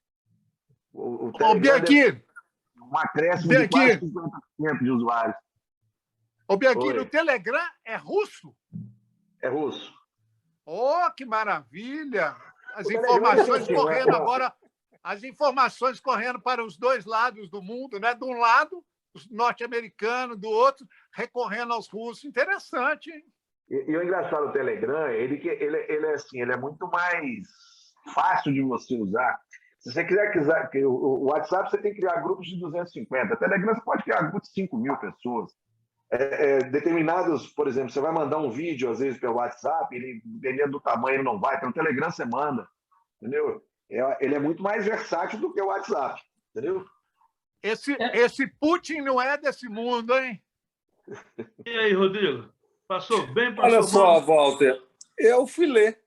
E: O Telegram
F: Bianchini,
E: um acréscimo de quase 50% de usuários.
F: Bianchini, o Telegram é russo?
E: É russo.
F: Oh, que maravilha! As informações correndo agora, as informações correndo para os dois lados do mundo, né? De um lado, os norte-americanos, do outro, recorrendo aos russos. Interessante, hein?
E: E o engraçado do Telegram, ele é assim, ele é muito mais fácil de você usar. Se você quiser o WhatsApp, você tem que criar grupos de 250. O Telegram, você pode criar grupos de 5.000 pessoas. Determinados, por exemplo, você vai mandar um vídeo, às vezes, pelo WhatsApp, ele é do tamanho, ele não vai. Pelo Telegram, você manda. Entendeu? Ele é muito mais versátil do que o WhatsApp. Entendeu?
F: Esse Putin não é desse mundo, hein?
A: E aí, Rodrigo? Passou bem? Passou
D: Olha só,
A: mal?
D: Walter, eu fui ler.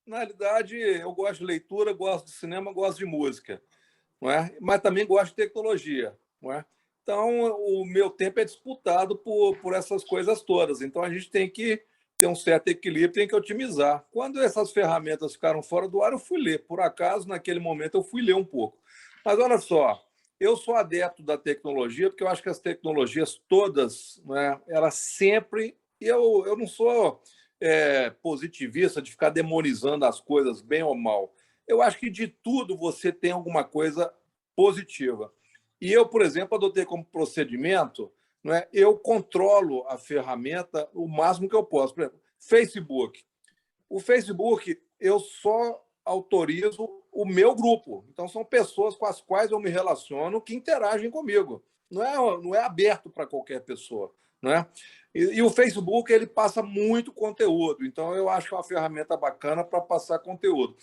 D: Na realidade, eu gosto de leitura, gosto de cinema, gosto de música, não é? Mas também gosto de tecnologia, não é? Então, o meu tempo é disputado por essas coisas todas. Então, a gente tem que ter um certo equilíbrio, tem que otimizar. Quando essas ferramentas ficaram fora do ar, eu fui ler. Por acaso, naquele momento, eu fui ler um pouco. Mas olha só, eu sou adepto da tecnologia, porque eu acho que as tecnologias todas, né, elas sempre... Eu não sou positivista de ficar demonizando as coisas, bem ou mal. Eu acho que de tudo você tem alguma coisa positiva. E eu, por exemplo, adotei como procedimento, né, eu controlo a ferramenta o máximo que eu posso. Por exemplo, Facebook. O Facebook, eu só autorizo o meu grupo. Então, são pessoas com as quais eu me relaciono que interagem comigo. Não é aberto para qualquer pessoa. Né? E o Facebook ele passa muito conteúdo. Então, eu acho que é uma ferramenta bacana para passar conteúdo.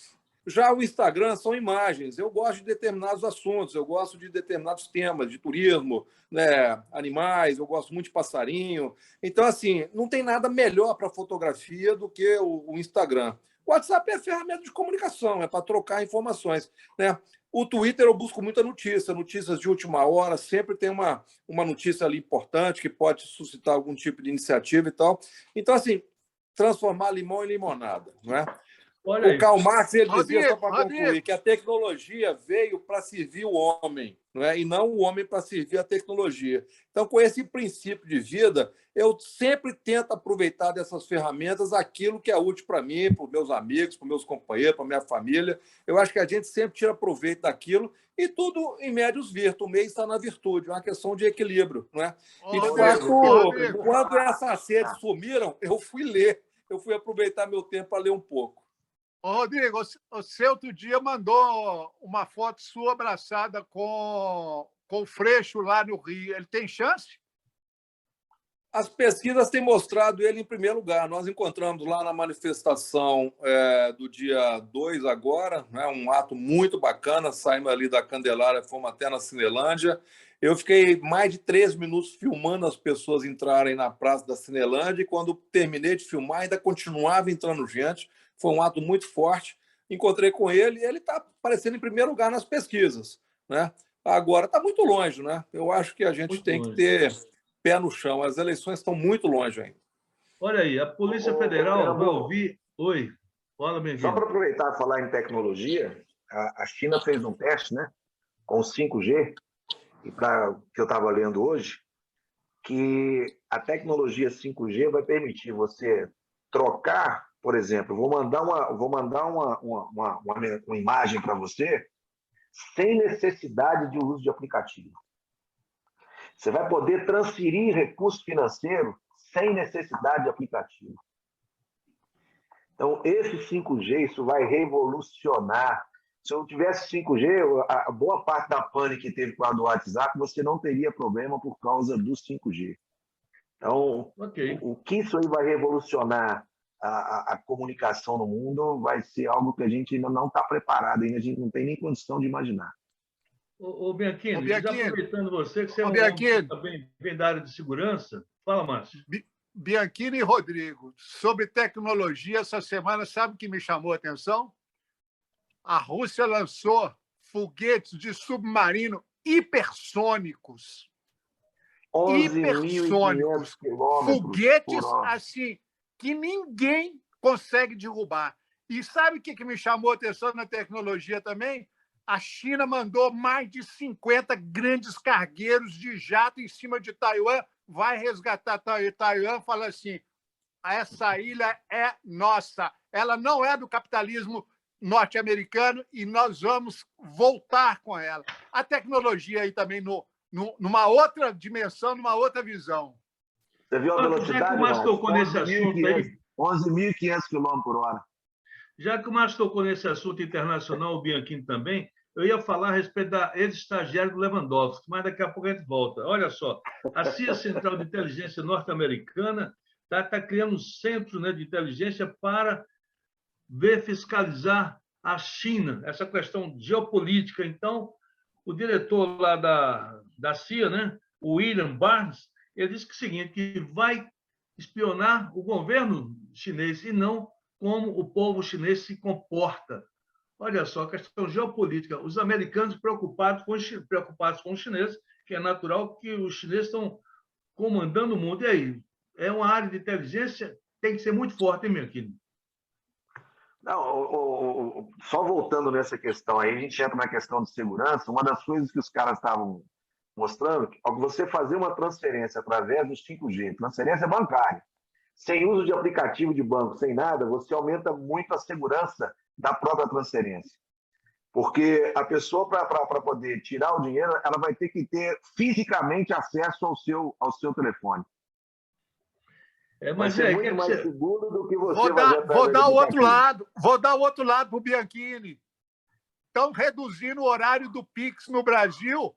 D: Já o Instagram são imagens. Eu gosto de determinados assuntos, eu gosto de determinados temas, de turismo, né, animais, eu gosto muito de passarinho. Então, assim, não tem nada melhor para fotografia do que o Instagram. O WhatsApp é ferramenta de comunicação, é para trocar informações. Né? O Twitter eu busco muita notícia, notícias de última hora, sempre tem uma notícia ali importante que pode suscitar algum tipo de iniciativa e tal. Então, assim, transformar limão em limonada, não é?
A: Olha aí.
D: O Karl Marx ele dizia, só para concluir, que a tecnologia veio para servir o homem, não é? E não o homem para servir a tecnologia. Então, com esse princípio de vida, eu sempre tento aproveitar dessas ferramentas aquilo que é útil para mim, para os meus amigos, para os meus companheiros, para a minha família. Eu acho que a gente sempre tira proveito daquilo e tudo em médios virtos. O meio está na virtude, é uma questão de equilíbrio. Não é? E, de fato, quando essas redes sumiram, eu fui ler. Eu fui aproveitar meu tempo para ler um pouco.
F: Ô, Rodrigo, você outro dia mandou uma foto sua abraçada com o Freixo lá no Rio. Ele tem chance?
D: As pesquisas têm mostrado ele em primeiro lugar. Nós encontramos lá na manifestação do dia 2 agora, né, um ato muito bacana, saímos ali da Candelária, fomos até na Cinelândia. Eu fiquei mais de 3 minutos filmando as pessoas entrarem na Praça da Cinelândia e quando terminei de filmar ainda continuava entrando gente. Foi um ato muito forte. Encontrei com ele e ele está aparecendo em primeiro lugar nas pesquisas. Né? Agora, está muito longe. Né? Eu acho que a gente
A: Muito
D: tem
A: longe.
D: que ter pé no chão. As eleições estão muito longe ainda.
A: Olha aí, a Polícia Federal vai ouvir... Oi, fala, bem-vindo.
E: Só para aproveitar e falar em tecnologia, a China fez um teste, né, com o 5G, e que eu estava lendo hoje, que a tecnologia 5G vai permitir você trocar, por exemplo, vou mandar uma imagem para você sem necessidade de uso de aplicativo. Você vai poder transferir recurso financeiro sem necessidade de aplicativo. Então, esse 5G, isso vai revolucionar. Se eu tivesse 5G, a boa parte da pane que teve com a do WhatsApp, você não teria problema por causa do 5G. Então,
A: Ok.
E: o que isso aí vai revolucionar a comunicação no mundo vai ser algo que a gente ainda não está preparado, ainda a gente não tem nem condição de imaginar.
A: Ô, Bianchini,
F: Ô,
A: já
F: Bianchini,
A: aproveitando você, que você é
F: ô,
A: um homem que
F: Bianchini,
A: também vem da área de segurança, fala, Márcio.
F: Bianchini e Rodrigo, sobre tecnologia, essa semana, sabe o que me chamou a atenção? A Rússia lançou foguetes de submarino hipersônicos.
E: 11.500 quilômetros por
F: Foguetes
E: hora.
F: assim que ninguém consegue derrubar. E sabe o que me chamou a atenção na tecnologia também? A China mandou mais de 50 grandes cargueiros de jato em cima de Taiwan, vai resgatar Taiwan, fala assim, essa ilha é nossa, ela não é do capitalismo norte-americano e nós vamos voltar com ela. A tecnologia aí também numa outra dimensão, numa outra visão.
E: Você viu a
A: Já que o
E: velocidade,
A: Márcio
E: Márcio?
A: tocou nesse assunto aí,
E: 11.500 km por hora.
A: já que o Márcio tocou nesse assunto internacional, o Bianchini também, eu ia falar a respeito da ex-estagiária do Lewandowski, mas daqui a pouco a gente volta. Olha só, a CIA, Central de Inteligência Norte-Americana, está criando um centro, né, de inteligência para ver, fiscalizar a China, essa questão geopolítica. Então, o diretor lá da CIA, né, o William Barnes, ele disse que é o seguinte, que vai espionar o governo chinês e não como o povo chinês se comporta. Olha só, a questão geopolítica. Os americanos preocupados com os chineses, que é natural que os chineses estão comandando o mundo. E aí? É uma área de inteligência, tem que ser muito forte, hein, meu querido?
E: Não, só voltando nessa questão aí, a gente entra na questão de segurança. Uma das coisas que os caras estavam mostrando, ao você fazer uma transferência através do 5G, transferência bancária, sem uso de aplicativo de banco, sem nada, você aumenta muito a segurança da própria transferência. Porque a pessoa, para poder tirar o dinheiro, ela vai ter que ter fisicamente acesso ao seu telefone. Vai ser muito mais seguro do que você
F: vou dar o outro lado para o Bianchini. Estão reduzindo o horário do Pix no Brasil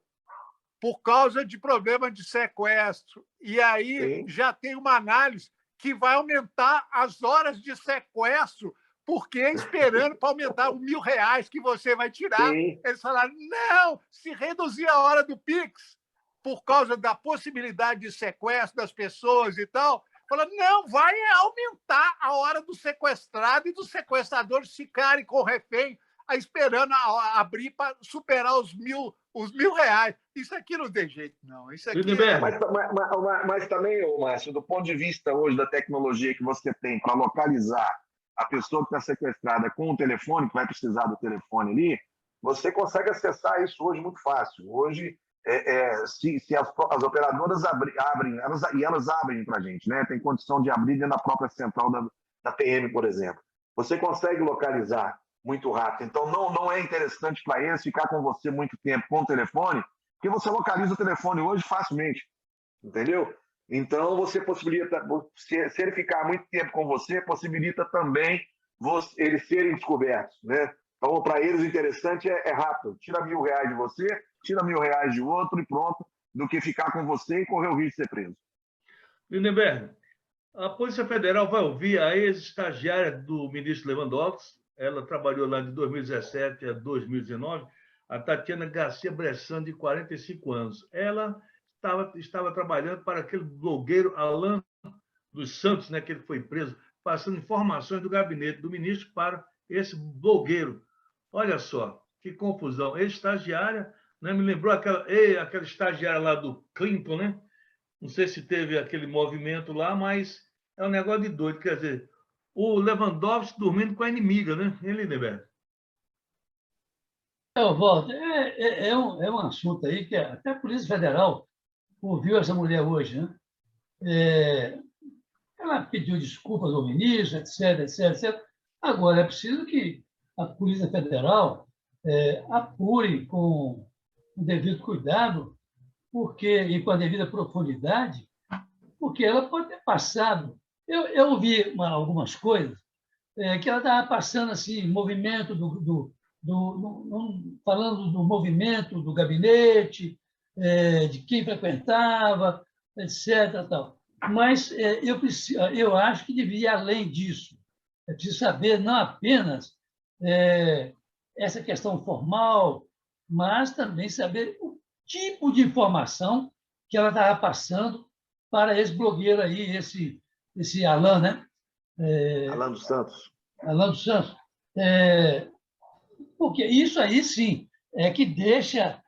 F: por causa de problema de sequestro. E aí
E: Sim.
F: Já tem uma análise que vai aumentar as horas de sequestro, porque esperando para aumentar os R$1.000 que você vai tirar.
E: Sim.
F: Eles falaram, não, se reduzir a hora do Pix por causa da possibilidade de sequestro das pessoas e tal, falaram, não, vai aumentar a hora do sequestrado e dos sequestradores ficarem com o refém esperando abrir para superar os R$1.000. Isso aqui não tem jeito, não. Isso aqui
E: mas também, Márcio, do ponto de vista hoje da tecnologia que você tem para localizar a pessoa que está sequestrada com o telefone, que vai precisar do telefone ali, você consegue acessar isso hoje muito fácil. Hoje, se as operadoras abrem, elas abrem para a gente, né? Tem condição de abrir dentro da própria central da PM, por exemplo. Você consegue localizar muito rápido. Então, não é interessante para eles ficar com você muito tempo com o telefone, porque você localiza o telefone hoje facilmente, entendeu? Então, você possibilita, se ele ficar muito tempo com você, possibilita também eles serem descobertos, né? Então, para eles, o interessante é rápido. Tira R$1.000 de você, tira R$1.000 de outro e pronto, do que ficar com você e correr o risco de ser preso.
A: Lindenberg, a Polícia Federal vai ouvir a ex-estagiária do ministro Lewandowski, ela trabalhou lá de 2017 a 2019, a Tatiana Garcia Bressan, de 45 anos. Ela estava trabalhando para aquele blogueiro Alan dos Santos, né, que ele foi preso, passando informações do gabinete do ministro para esse blogueiro. Olha só, que confusão. Ex-estagiária, né, me lembrou aquela estagiária lá do Clinton, né? Não sei se teve aquele movimento lá, mas é um negócio de doido. Quer dizer, o Lewandowski dormindo com a inimiga, né? Hein, Lindenberg?
C: Walter, é um assunto aí que até a Polícia Federal ouviu essa mulher hoje, né? Ela pediu desculpas ao ministro, etc, etc, etc. Agora, é preciso que a Polícia Federal apure com o devido cuidado e com a devida profundidade, porque ela pode ter passado. Eu ouvi algumas coisas que ela estava passando assim, movimento falando do movimento do gabinete, de quem frequentava, etc. Tal. Mas eu acho que devia ir além disso. É preciso saber não apenas essa questão formal, mas também saber o tipo de informação que ela estava passando para esse blogueiro aí, esse Alan, né?
E: Alan dos Santos.
C: Alan dos Santos. Porque isso aí, sim, é que deixa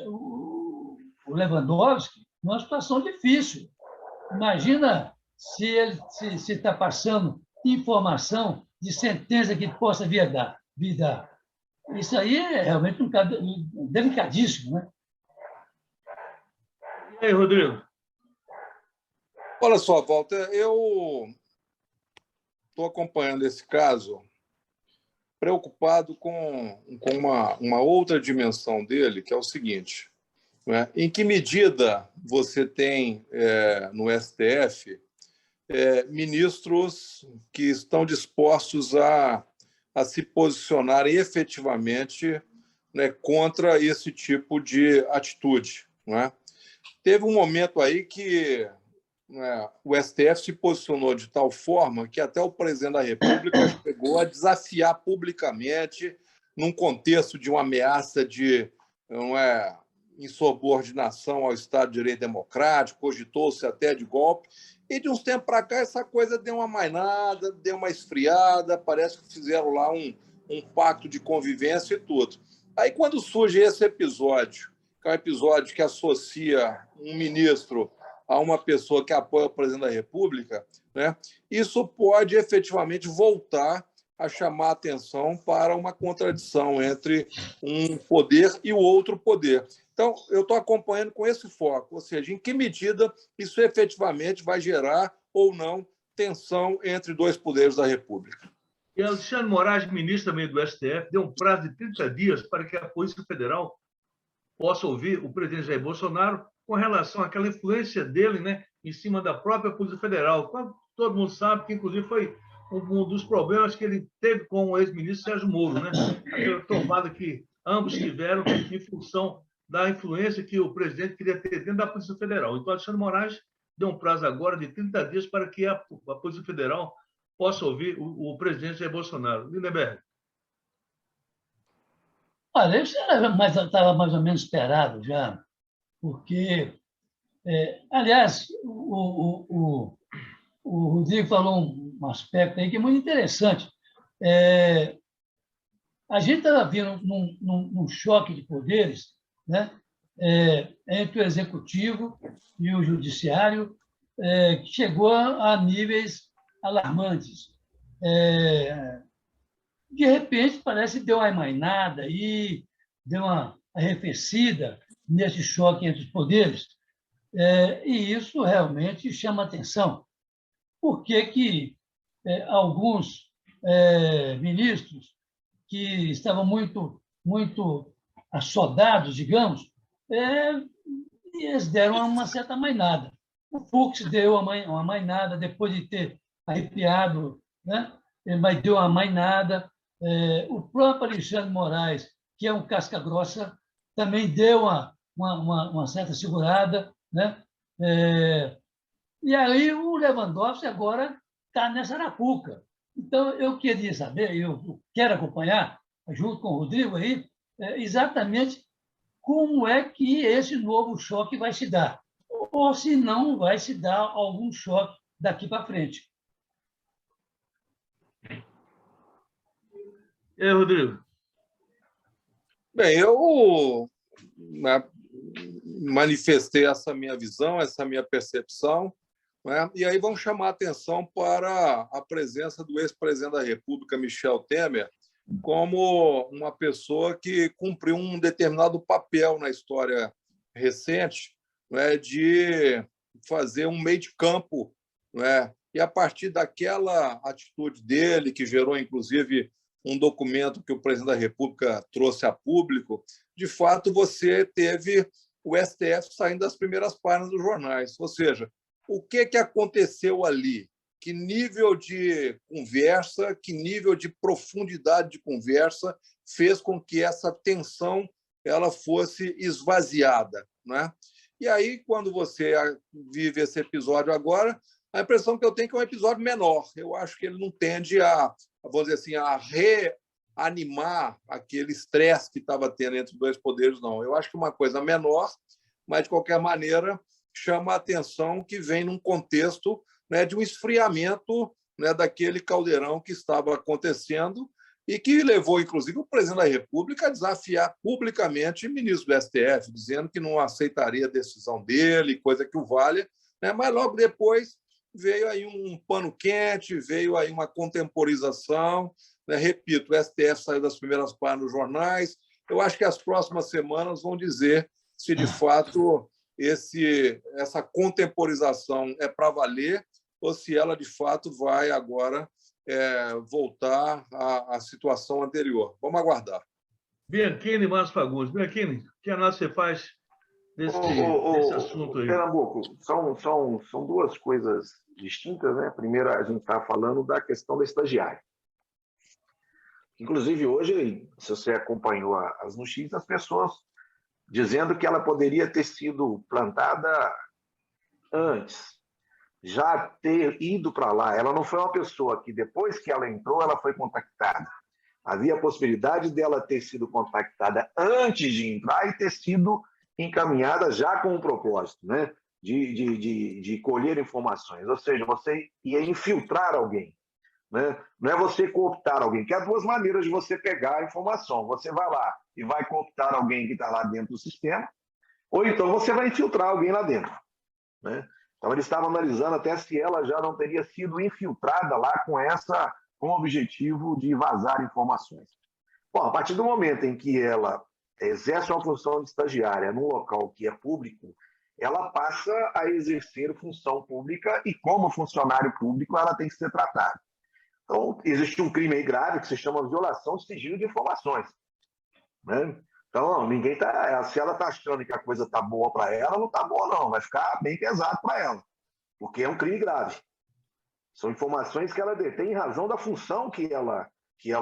C: o Lewandowski numa situação difícil. Imagina se ele está passando informação de sentença que possa vir dar. Isso aí é realmente delicadíssimo, né?
A: E aí, Rodrigo?
D: Olha só, Walter, eu estou acompanhando esse caso preocupado com uma outra dimensão dele, que é o seguinte, né? Em que medida você tem no STF ministros que estão dispostos a se posicionarem efetivamente, né, contra esse tipo de atitude, né? Teve um momento aí que, né, o STF se posicionou de tal forma que até o presidente da República chegou a desafiar publicamente, num contexto de uma ameaça de insubordinação ao Estado de Direito Democrático, cogitou-se até de golpe, e de uns tempos para cá essa coisa deu uma mainada, deu uma esfriada, parece que fizeram lá um pacto de convivência e tudo. Aí quando surge esse episódio, que é um episódio que associa um ministro a uma pessoa que apoia o presidente da República, né, isso pode efetivamente voltar a chamar a atenção para uma contradição entre um poder e o outro poder. Então, eu estou acompanhando com esse foco, ou seja, em que medida isso efetivamente vai gerar ou não tensão entre dois poderes da República.
A: E Alexandre Moraes, ministro também do STF, deu um prazo de 30 dias para que a Polícia Federal possa ouvir o presidente Jair Bolsonaro com relação àquela influência dele, né, em cima da própria Polícia Federal. Todo mundo sabe que, inclusive, foi um dos problemas que ele teve com o ex-ministro Sérgio Moro, né? Aquela tomada que ambos tiveram em função da influência que o presidente queria ter dentro da Polícia Federal. Então, Alexandre Moraes deu um prazo agora de 30 dias para que a Polícia Federal possa ouvir o presidente Jair Bolsonaro. Lindenberg.
C: Olha, isso estava mais ou menos esperado já, porque, aliás, o Rodrigo falou um aspecto aí que é muito interessante. A gente estava vindo num choque de poderes, né, entre o executivo e o judiciário, que chegou a níveis alarmantes. De repente, parece que deu uma amainada aí, deu uma arrefecida nesse choque entre os poderes, e isso realmente chama atenção. Por que alguns ministros que estavam muito assodados, digamos, eles deram uma certa amainada. O Fux deu uma amainada depois de ter arrepiado, né? Mas deu uma amainada. O próprio Alexandre Moraes, que é um casca-grossa, também deu uma certa segurada, né? E aí o Lewandowski agora está nessa arapuca. Então, eu queria saber, eu quero acompanhar, junto com o Rodrigo aí, exatamente como é que esse novo choque vai se dar, ou se não vai se dar algum choque daqui para frente.
A: E aí, Rodrigo?
D: Bem, eu manifestei essa minha visão, essa minha percepção, né? E aí vamos chamar a atenção para a presença do ex-presidente da República, Michel Temer, como uma pessoa que cumpriu um determinado papel na história recente, né, de fazer um meio de campo, né? E a partir daquela atitude dele, que gerou, inclusive, um documento que o presidente da República trouxe a público, de fato, você teve o STF saindo das primeiras páginas dos jornais. Ou seja, o que aconteceu ali que nível de conversa, que nível de profundidade de conversa fez com que essa tensão ela fosse esvaziada, né? E aí, quando você vive esse episódio agora, a impressão que eu tenho é que é um episódio menor. Eu acho que ele não tende vamos dizer assim, a reanimar aquele estresse que estava tendo entre os dois poderes, não. Eu acho que uma coisa menor, mas, de qualquer maneira, chama a atenção que vem num contexto, né, de um esfriamento, né, daquele caldeirão que estava acontecendo e que levou, inclusive, o presidente da República a desafiar publicamente o ministro do STF, dizendo que não aceitaria a decisão dele, coisa que o valha, né? Mas logo depois veio aí um pano quente, veio aí uma contemporização, né? Repito, o STF saiu das primeiras páginas nos jornais. Eu acho que as próximas semanas vão dizer se, de fato, essa contemporização é para valer ou se ela, de fato, vai agora voltar à situação anterior. Vamos aguardar.
A: Bianchini e Márcio Fagundes. Bianchini, que análise você faz desse assunto aí?
E: Pernambuco, são duas coisas distintas, né? Primeiro, a gente está falando da questão da estagiária. Inclusive, hoje, se você acompanhou as notícias, as pessoas dizendo que ela poderia ter sido plantada antes, já ter ido para lá. Ela não foi uma pessoa que, depois que ela entrou, ela foi contactada. Havia a possibilidade dela ter sido contactada antes de entrar e ter sido encaminhada já com um propósito, né? de colher informações. Ou seja, você ia infiltrar alguém. Né? Não é você cooptar alguém, que há duas maneiras de você pegar a informação. Você vai lá e vai cooptar alguém que está lá dentro do sistema, ou então você vai infiltrar alguém lá dentro. Né? Então, eles estavam analisando até se ela já não teria sido infiltrada lá com o objetivo de vazar informações. Bom, a partir do momento em que ela exerce uma função de estagiária num local que é público, ela passa a exercer função pública e, como funcionário público, ela tem que ser tratada. Então, existe um crime aí grave que se chama violação de sigilo de informações. Né? Então, se ela está achando que a coisa está boa para ela, não está boa, não. Vai ficar bem pesado para ela, porque é um crime grave. São informações que ela detém em razão da função que ela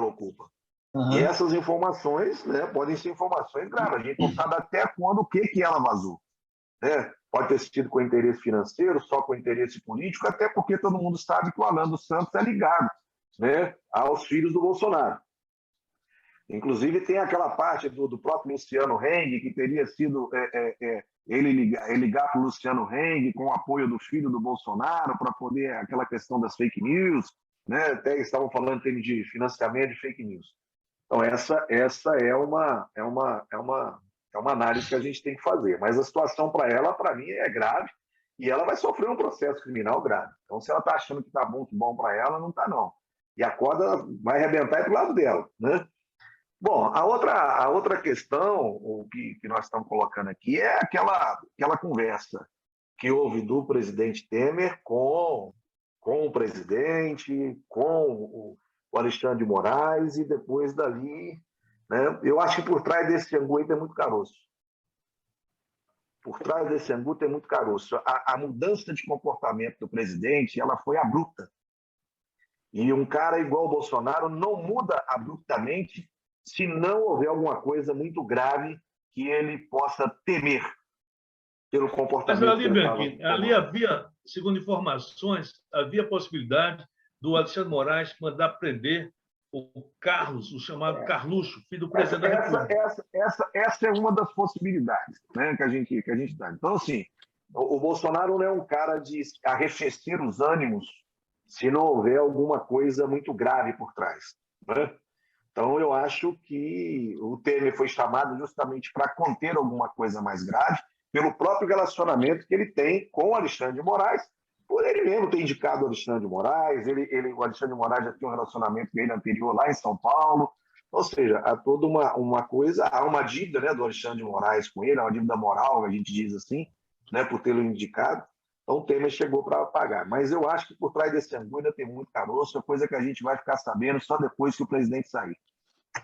E: ocupa. Uhum. E essas informações, né, podem ser informações graves. A gente não sabe até quando, o que ela vazou. Né? Pode ter sido com interesse financeiro, só com interesse político, até porque todo mundo sabe que o Alan dos Santos é ligado, né, aos filhos do Bolsonaro. Inclusive, tem aquela parte do próprio Luciano Heng, que teria sido ele ligar para o Luciano Heng com o apoio do filho do Bolsonaro para poder aquela questão das fake news, né? Até estavam falando em termos de financiamento de fake news. Então, essa é uma análise que a gente tem que fazer. Mas a situação para mim, é grave e ela vai sofrer um processo criminal grave. Então, se ela está achando que está bom para ela, não está, não. E a corda vai arrebentar para o lado dela, né? Bom, a outra questão o que nós estamos colocando aqui é aquela conversa que houve do presidente Temer com o presidente, com o Alexandre de Moraes, e depois dali, né? Eu acho que por trás desse angu aí tem muito caroço. Por trás desse angu tem muito caroço. A mudança de comportamento do presidente, ela foi abrupta. E um cara igual o Bolsonaro não muda abruptamente se não houver alguma coisa muito grave que ele possa temer pelo comportamento.
A: Mas ali, Bianchini, ali havia, segundo informações, havia possibilidade do Alexandre Moraes mandar prender o Carlos, o chamado Carluxo, filho do presidente da República.
E: Essa é uma das possibilidades, né, que a gente dá. Então, assim, o Bolsonaro não é um cara de arrefecer os ânimos se não houver alguma coisa muito grave por trás, né? Então, eu acho que o Temer foi chamado justamente para conter alguma coisa mais grave, pelo próprio relacionamento que ele tem com o Alexandre de Moraes, por ele mesmo ter indicado o Alexandre de Moraes, o Alexandre de Moraes já tinha um relacionamento com ele anterior lá em São Paulo, ou seja, há toda uma coisa, há uma dívida, né, do Alexandre de Moraes com ele, uma dívida moral, a gente diz assim, né, por tê-lo indicado. Então, o Temer chegou para pagar. Mas eu acho que por trás desse angu ainda tem muito caroço, é coisa que a gente vai ficar sabendo só depois que o presidente sair.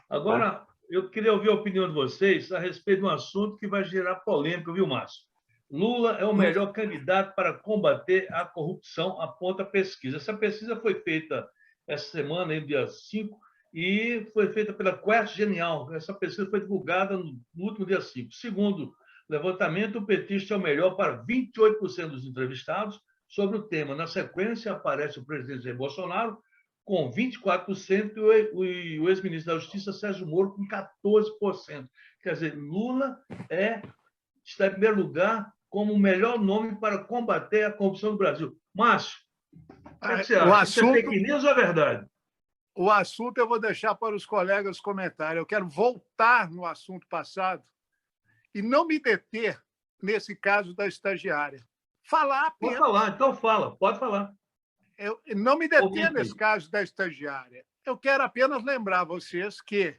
A: Agora, eu queria ouvir a opinião de vocês a respeito de um assunto que vai gerar polêmica, viu, Márcio? Lula é o melhor candidato para combater a corrupção, aponta a pesquisa. Essa pesquisa foi feita essa semana, no dia 5, e foi feita pela Quest Genial. Essa pesquisa foi divulgada no último dia 5. Segundo o levantamento, o petista é o melhor para 28% dos entrevistados sobre o tema. Na sequência, aparece o presidente Jair Bolsonaro, com 24%, e o ex-ministro da Justiça, Sérgio Moro, com 14%. Quer dizer, Lula está em primeiro lugar como o melhor nome para combater a corrupção no Brasil. Márcio, o que você acha? Isso é fake news ou é verdade?
F: O assunto eu vou deixar para os colegas comentarem. Eu quero voltar no assunto passado e não me deter nesse caso da estagiária. Falar apenas.
A: Pode falar, então fala, pode falar.
F: Eu não me deter nesse caso da estagiária. Eu quero apenas lembrar vocês que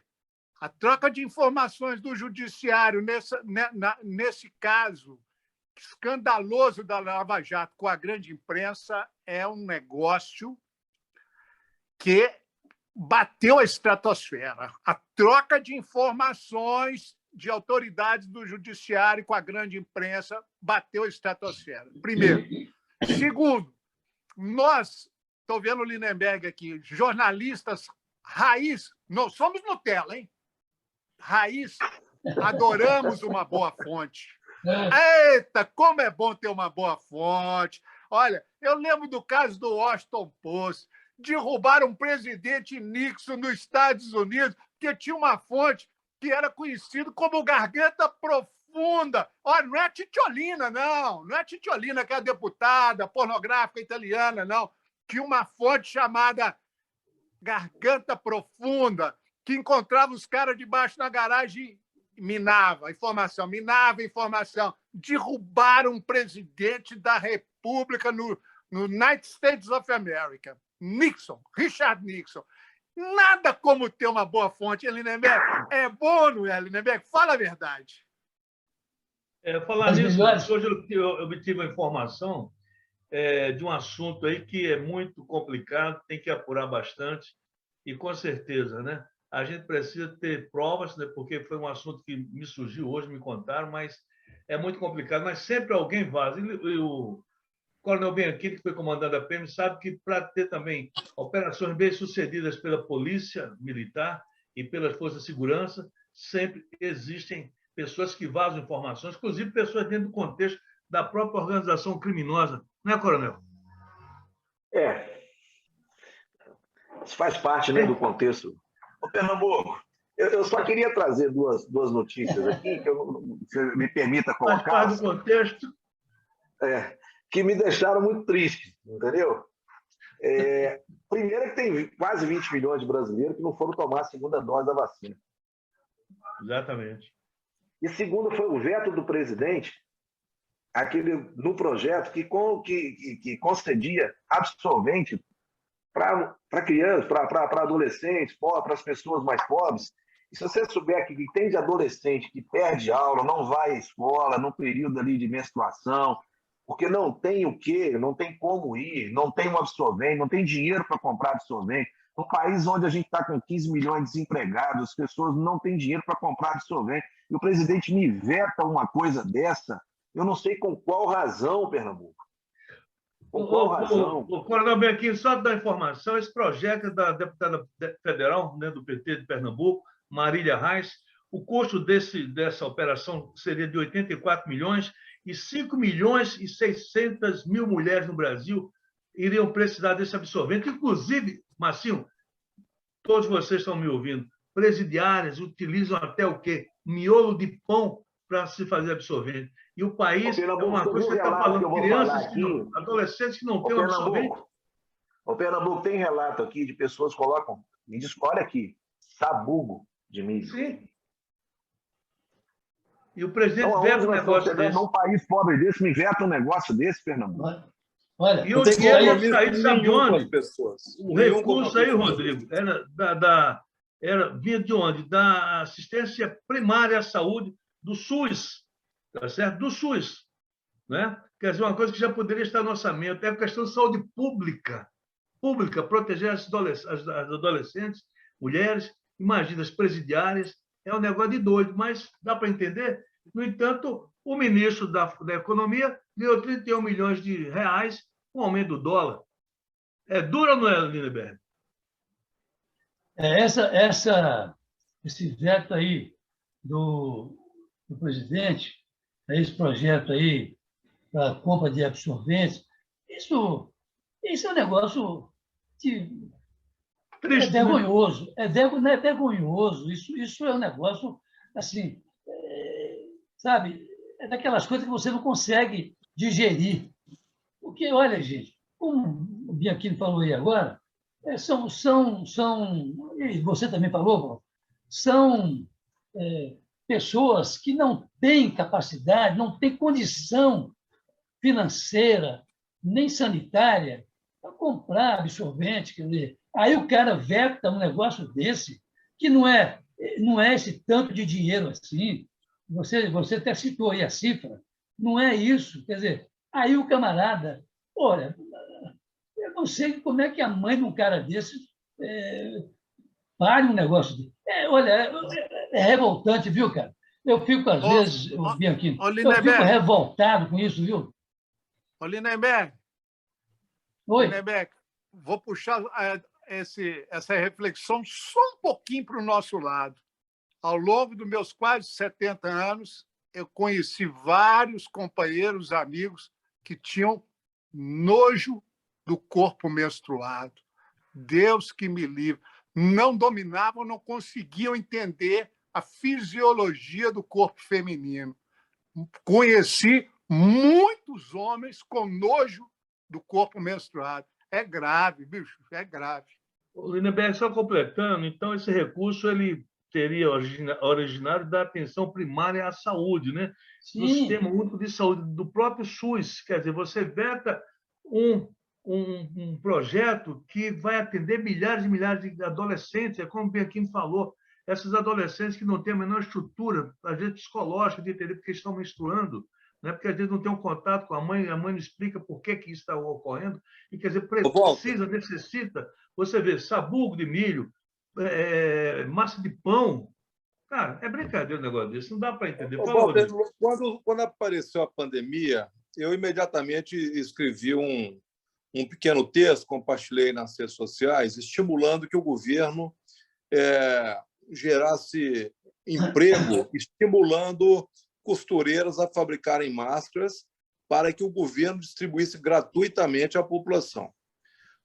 F: a troca de informações do judiciário nesse caso escandaloso da Lava Jato com a grande imprensa é um negócio que bateu a estratosfera. A troca de informações de autoridades do judiciário com a grande imprensa bateu a estratosfera. Primeiro. Segundo, nós, estou vendo o Lindenberg aqui, jornalistas raiz, não somos Nutella, hein? Raiz, adoramos uma boa fonte. Eita, como é bom ter uma boa fonte. Olha, eu lembro do caso do Washington Post. Derrubaram um presidente Nixon nos Estados Unidos porque tinha uma fonte que era conhecido como Garganta Profunda. Olha, não é a Titiolina, não. Não é a Titiolina, que é a deputada pornográfica italiana, não. Tinha uma fonte chamada Garganta Profunda, que encontrava os caras debaixo da garagem e minava informação. Derrubaram um presidente da República no United States of America. Nixon, Richard Nixon. Nada como ter uma boa fonte, Lindenberg. É bom, não é, Lindenberg? Fala a verdade.
A: Falar nisso, hoje eu obtive uma informação de um assunto aí que é muito complicado, tem que apurar bastante, e com certeza, né? A gente precisa ter provas, né, porque foi um assunto que me surgiu hoje, me contaram, mas é muito complicado, mas sempre alguém vaza. E o Coronel Bianchini, que foi comandante da PM, sabe que para ter também operações bem-sucedidas pela Polícia Militar e pelas Forças de Segurança, sempre existem pessoas que vazam informações, inclusive pessoas dentro do contexto da própria organização criminosa. Não é, Coronel?
E: Isso faz parte, né, do contexto. Ô, Pernambuco, eu só queria trazer duas notícias aqui, que você me permita colocar.
A: Faz parte do contexto.
E: Que me deixaram muito triste, entendeu? Primeiro que tem quase 20 milhões de brasileiros que não foram tomar a segunda dose da vacina.
A: Exatamente.
E: E segundo foi o veto do presidente no projeto que concedia absolvente para crianças, para adolescentes, para as pessoas mais pobres. E se você souber que tem de adolescente que perde aula, não vai à escola no período ali de menstruação, porque não tem não tem como ir, não tem um absorvente, não tem dinheiro para comprar absorvente. Um país onde a gente está com 15 milhões de desempregados, as pessoas não têm dinheiro para comprar absorvente, e o presidente me veta uma coisa dessa, eu não sei com qual razão, Pernambuco. Com qual razão?
A: O Coronel Bianchini, só dar informação, esse projeto é da deputada federal, né, do PT de Pernambuco, Marília Reis. O custo dessa operação seria de 84 milhões, e 5 milhões e 600 mil mulheres no Brasil iriam precisar desse absorvente. Inclusive, Marcinho, todos vocês estão me ouvindo, presidiárias utilizam até o quê? Miolo de pão para se fazer absorvente. E o país é uma coisa que você está falando, crianças, adolescentes que não têm absorvente.
E: O Pernambuco tem relato aqui de pessoas que colocam, me diz, olha aqui, sabugo de milho.
A: Sim. E o presidente veta um negócio desse.
E: Num país pobre desse, me veta um negócio desse, Pernambuco.
A: Olha, e o dinheiro ia sair, sabe de onde? O recurso aí, Rodrigo, vinha de onde? Da assistência primária à saúde do SUS, tá certo? Do SUS, né? Quer dizer, uma coisa que já poderia estar no orçamento, é a questão de saúde pública, proteger as adolescentes, mulheres, imagina, as presidiárias, é um negócio de doido, mas dá para entender. No entanto, O ministro da Economia deu 31 milhões de reais com o aumento do dólar. É duro ou não é, Lindenberg?
C: Esse veto aí do presidente, esse projeto aí para compra de absorventes, isso é um negócio que é
A: Triste, né?
C: vergonhoso. Não é vergonhoso. Isso é um negócio, assim, sabe, é daquelas coisas que você não consegue digerir. Porque, olha, gente, como o Bianchini falou aí agora, e você também falou, Paulo, são pessoas que não têm capacidade, não têm condição financeira, nem sanitária, para comprar absorvente. Quer dizer, aí o cara veta um negócio desse, que não é esse tanto de dinheiro assim. Você até citou aí a cifra, não é isso. Quer dizer, aí o camarada, olha, eu não sei como é que a mãe de um cara desse pare um negócio desse. Olha, é revoltante, viu, cara? Eu fico, às vezes, Bianchini, eu fico
F: Lindenberg,
C: revoltado com isso, viu?
F: Lindenberg,
C: Oi.
F: Lindenberg, vou puxar essa reflexão só um pouquinho para o nosso lado. Ao longo dos meus quase 70 anos, eu conheci vários companheiros, amigos que tinham nojo do corpo menstruado. Deus que me livre. Não dominavam, não conseguiam entender a fisiologia do corpo feminino. Conheci muitos homens com nojo do corpo menstruado. É grave, bicho, é grave.
A: O Lindenberg, só completando, então esse recurso ele teria originário da atenção primária à saúde, né? Do Sistema Único de Saúde, do próprio SUS. Quer dizer, você veta um projeto que vai atender milhares e milhares de adolescentes, é como o Bianchini falou, essas adolescentes que não têm a menor estrutura, às vezes psicológica, de entender porque estão menstruando, né? Porque às vezes não tem um contato com a mãe não explica por que isso está ocorrendo, e quer dizer, necessita, você vê, sabugo de milho, massa de pão. Cara, é brincadeira o negócio desse, não dá para entender. Fala,
D: Walter,
A: Rodrigo.
D: quando apareceu a pandemia, eu imediatamente escrevi um pequeno texto, compartilhei nas redes sociais, estimulando que o governo gerasse emprego, estimulando costureiras a fabricarem máscaras para que o governo distribuísse gratuitamente à população.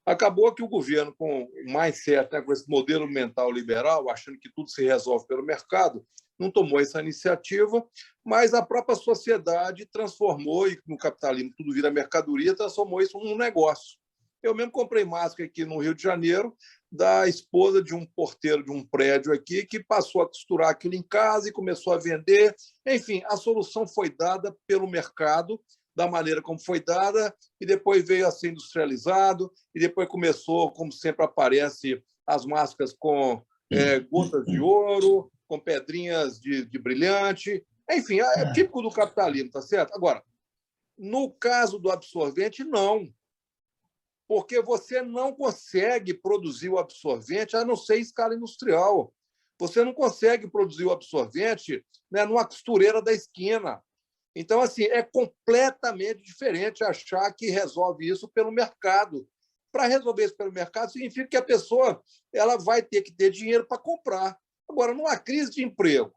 D: Acabou que o governo, com o mindset, com esse modelo mental liberal, achando que tudo se resolve pelo mercado, não tomou essa iniciativa, mas a própria sociedade transformou, e no capitalismo tudo vira mercadoria, transformou isso num negócio. Eu mesmo comprei máscara aqui no Rio de Janeiro, da esposa de um porteiro de um prédio aqui, que passou a costurar aquilo em casa e começou a vender. Enfim, a solução foi dada pelo mercado, da maneira como foi dada, e depois veio a ser industrializado, e depois começou, como sempre aparece, as máscaras com gotas de ouro, com pedrinhas de brilhante. Enfim, é típico do capitalismo, tá certo? Agora, no caso do absorvente, não. Porque você não consegue produzir o absorvente a não ser em escala industrial. Você não consegue produzir o absorvente, né, numa costureira da esquina. Então, assim, é completamente diferente achar que resolve isso pelo mercado. Para resolver isso pelo mercado, significa que a pessoa ela vai ter que ter dinheiro para comprar. Agora, numa crise de emprego,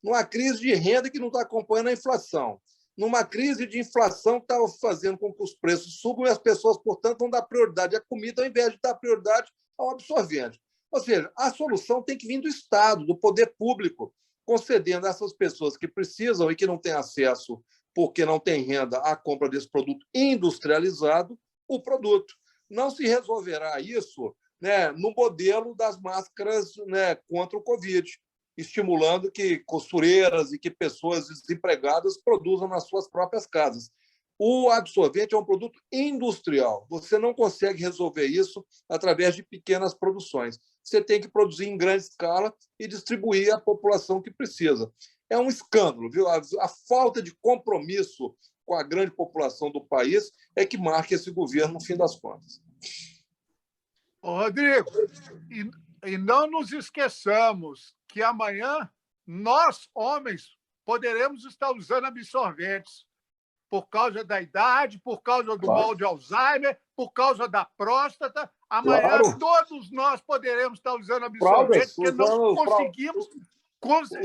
D: numa crise de renda que não está acompanhando a inflação, numa crise de inflação que está fazendo com que os preços subam e as pessoas, portanto, vão dar prioridade à comida ao invés de dar prioridade ao absorvente. Ou seja, a solução tem que vir do Estado, do poder público, concedendo a essas pessoas que precisam e que não têm acesso porque não têm renda à compra desse produto industrializado, o produto. Não se resolverá isso, né, no modelo das máscaras, né, contra o Covid, estimulando que costureiras e que pessoas desempregadas produzam nas suas próprias casas. O absorvente é um produto industrial. Você não consegue resolver isso através de pequenas produções. Você tem que produzir em grande escala e distribuir à população que precisa. É um escândalo, viu? A falta de compromisso com a grande população do país é que marca esse governo, no fim das contas.
F: Ô, Rodrigo, e não nos esqueçamos que amanhã nós, homens, poderemos estar usando absorventes por causa da idade, por causa do mal de Alzheimer, por causa da próstata. Amanhã todos nós poderemos estar usando absorventes porque não conseguimos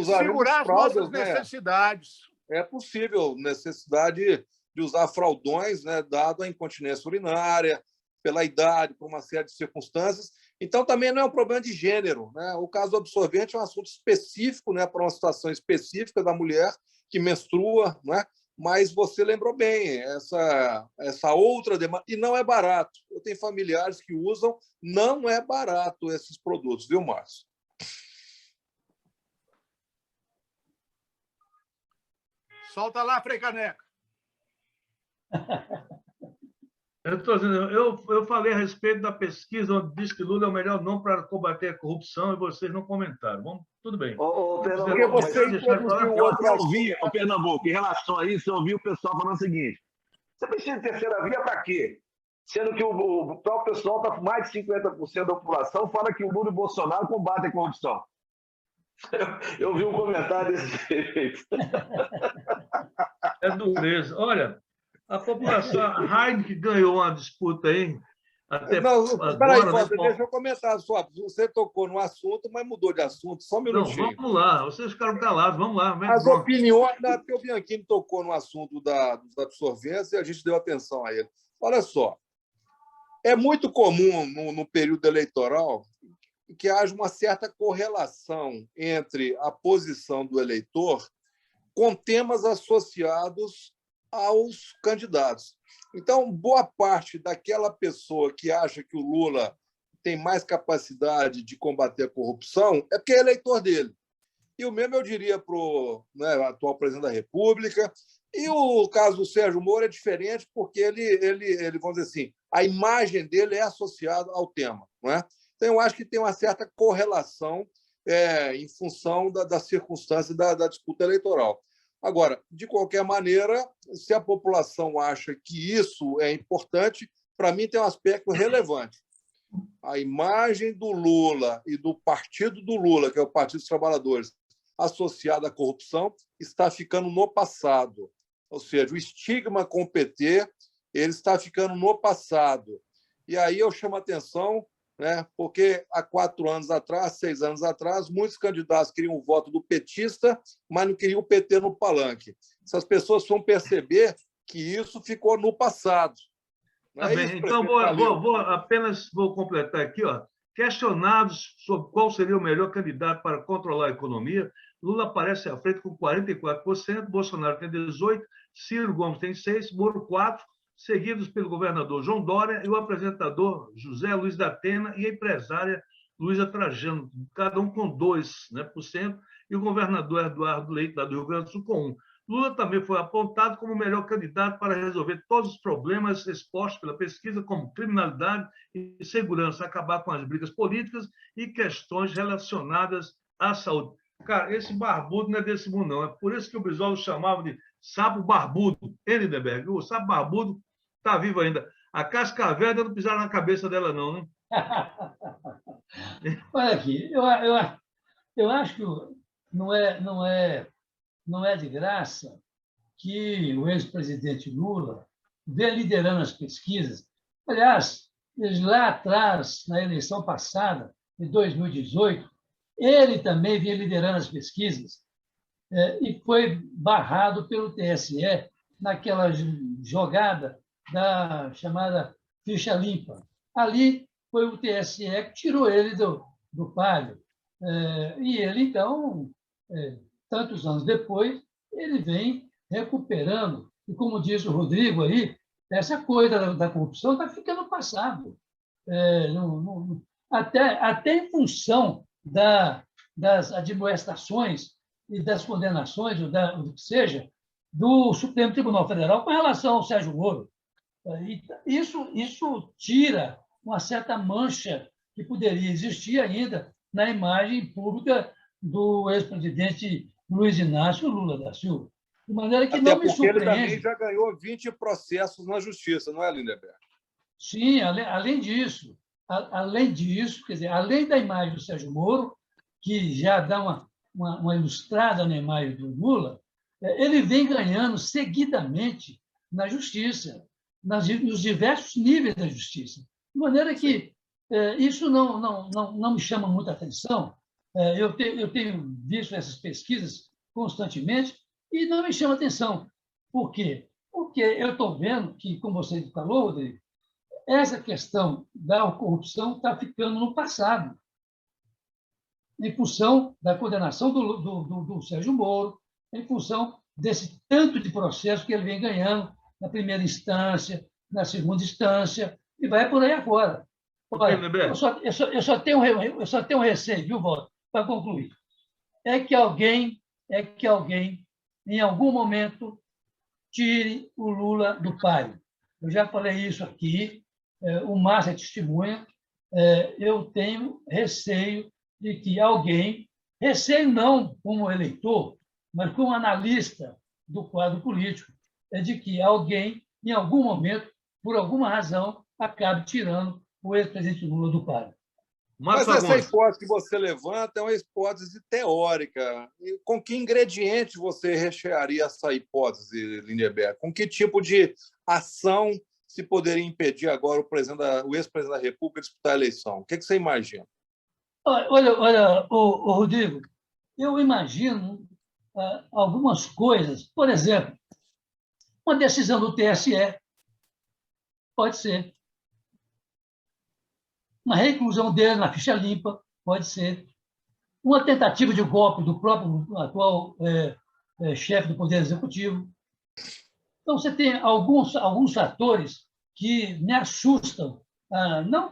F: segurar as nossas necessidades.
D: É possível necessidade de usar fraldões, né, dado a incontinência urinária, pela idade, por uma série de circunstâncias. Então, também não é um problema de gênero, né? O caso do absorvente é um assunto específico, né, para uma situação específica da mulher que menstrua, não é? Mas você lembrou bem, essa outra demanda, e não é barato. Eu tenho familiares que usam, não é barato esses produtos, viu, Márcio?
F: Solta lá, Frei Caneca.
A: Eu falei a respeito da pesquisa onde diz que Lula é o melhor nome para combater a corrupção e vocês não comentaram. Tudo bem.
E: O Pernambuco, em relação a isso, eu ouvi o pessoal falando o seguinte: você precisa de terceira via para quê? Sendo que o próprio pessoal, mais de 50% da população, fala que o Lula e o Bolsonaro combatem a corrupção. Eu vi um comentário desse jeito.
A: É dureza. Olha, a população, a Heineken ganhou uma disputa aí.
D: Espera aí, Walter, deixa eu comentar só. Você tocou no assunto, mas mudou de assunto. Só um minutinho.
A: Não, vamos lá, vocês ficaram calados, vamos lá.
D: As opiniões, porque o Bianchini tocou no assunto dos absorventes e a gente deu atenção a ele. Olha só, é muito comum no período eleitoral que haja uma certa correlação entre a posição do eleitor com temas associados aos candidatos. Então, boa parte daquela pessoa que acha que o Lula tem mais capacidade de combater a corrupção é porque é eleitor dele. E o mesmo eu diria para o atual presidente da República. E o caso do Sérgio Moro é diferente porque ele, vamos dizer assim, a imagem dele é associada ao tema, não é? Então, eu acho que tem uma certa correlação em função da circunstância da disputa eleitoral. Agora, de qualquer maneira, se a população acha que isso é importante, para mim tem um aspecto relevante. A imagem do Lula e do partido do Lula, que é o Partido dos Trabalhadores, associada à corrupção, está ficando no passado. Ou seja, o estigma com o PT ele está ficando no passado. E aí eu chamo a atenção, né, porque há 4 anos atrás, 6 anos atrás, muitos candidatos queriam o voto do petista, mas não queriam o PT no palanque. Essas pessoas vão perceber que isso ficou no passado.
A: Tá bem, então apenas vou completar aqui. Questionados sobre qual seria o melhor candidato para controlar a economia, Lula aparece à frente com 44%, Bolsonaro tem 18%, Ciro Gomes tem 6%, Moro 4%, seguidos pelo governador João Dória e o apresentador José Luiz da Atena e a empresária Luísa Trajano, cada um com 2%, e o governador Eduardo Leite, lá do Rio Grande do Sul, com 1%. Lula também foi apontado como o melhor candidato para resolver todos os problemas expostos pela pesquisa, como criminalidade e segurança, acabar com as brigas políticas e questões relacionadas à saúde. Cara, esse barbudo não é desse mundo, não. É por isso que o Brizola chamava de sapo barbudo. Lindenberg, o sapo barbudo está vivo ainda. A cascavel não pisaram na cabeça dela, não, né?
C: Olha aqui, eu acho que não é de graça que o ex-presidente Lula vem liderando as pesquisas. Aliás, lá atrás, na eleição passada, de 2018, ele também vinha liderando as pesquisas e foi barrado pelo TSE naquela jogada da chamada ficha limpa. Ali foi o TSE que tirou ele do páreo. E ele, então, tantos anos depois, ele vem recuperando. E, como diz o Rodrigo aí, essa coisa da corrupção está ficando no passado. Até em função das admoestações e das condenações, ou do que seja, do Supremo Tribunal Federal com relação ao Sérgio Moro. Isso tira uma certa mancha que poderia existir ainda na imagem pública do ex-presidente Luiz Inácio Lula da Silva. De maneira que
D: até
C: não me surpreende.
D: Ele também já ganhou 20 processos na justiça, não é, Lindenberg?
C: Sim, além disso, quer dizer, além da imagem do Sérgio Moro, que já dá uma ilustrada na imagem do Lula, ele vem ganhando seguidamente na justiça, nos diversos níveis da justiça. De maneira que isso não me chama muita atenção. Eu tenho visto essas pesquisas constantemente e não me chama atenção. Por quê? Porque eu estou vendo que, como você falou, Rodrigo, essa questão da corrupção está ficando no passado, em função da condenação do Sérgio Moro, em função desse tanto de processo que ele vem ganhando na primeira instância, na segunda instância, e vai por aí afora. Olha, eu só tenho um receio, viu, Walter, para concluir. É que alguém, em algum momento, tire o Lula do páreo. Eu já falei isso aqui, o Márcio é testemunha, eu tenho receio de que alguém, receio não como eleitor, mas como analista do quadro político, é de que alguém, em algum momento, por alguma razão, acabe tirando o ex-presidente Lula do páreo.
D: Mas essa hipótese que você levanta é uma hipótese teórica. E com que ingrediente você rechearia essa hipótese, Lindeberg? Com que tipo de ação se poderia impedir agora o ex-presidente da República de disputar a eleição? O que você imagina?
C: Olha, Rodrigo, eu imagino algumas coisas. Por exemplo, uma decisão do TSE pode ser. Uma reclusão dele na ficha limpa pode ser. Uma tentativa de golpe do próprio atual chefe do Poder Executivo. Então, você tem alguns fatores que me assustam,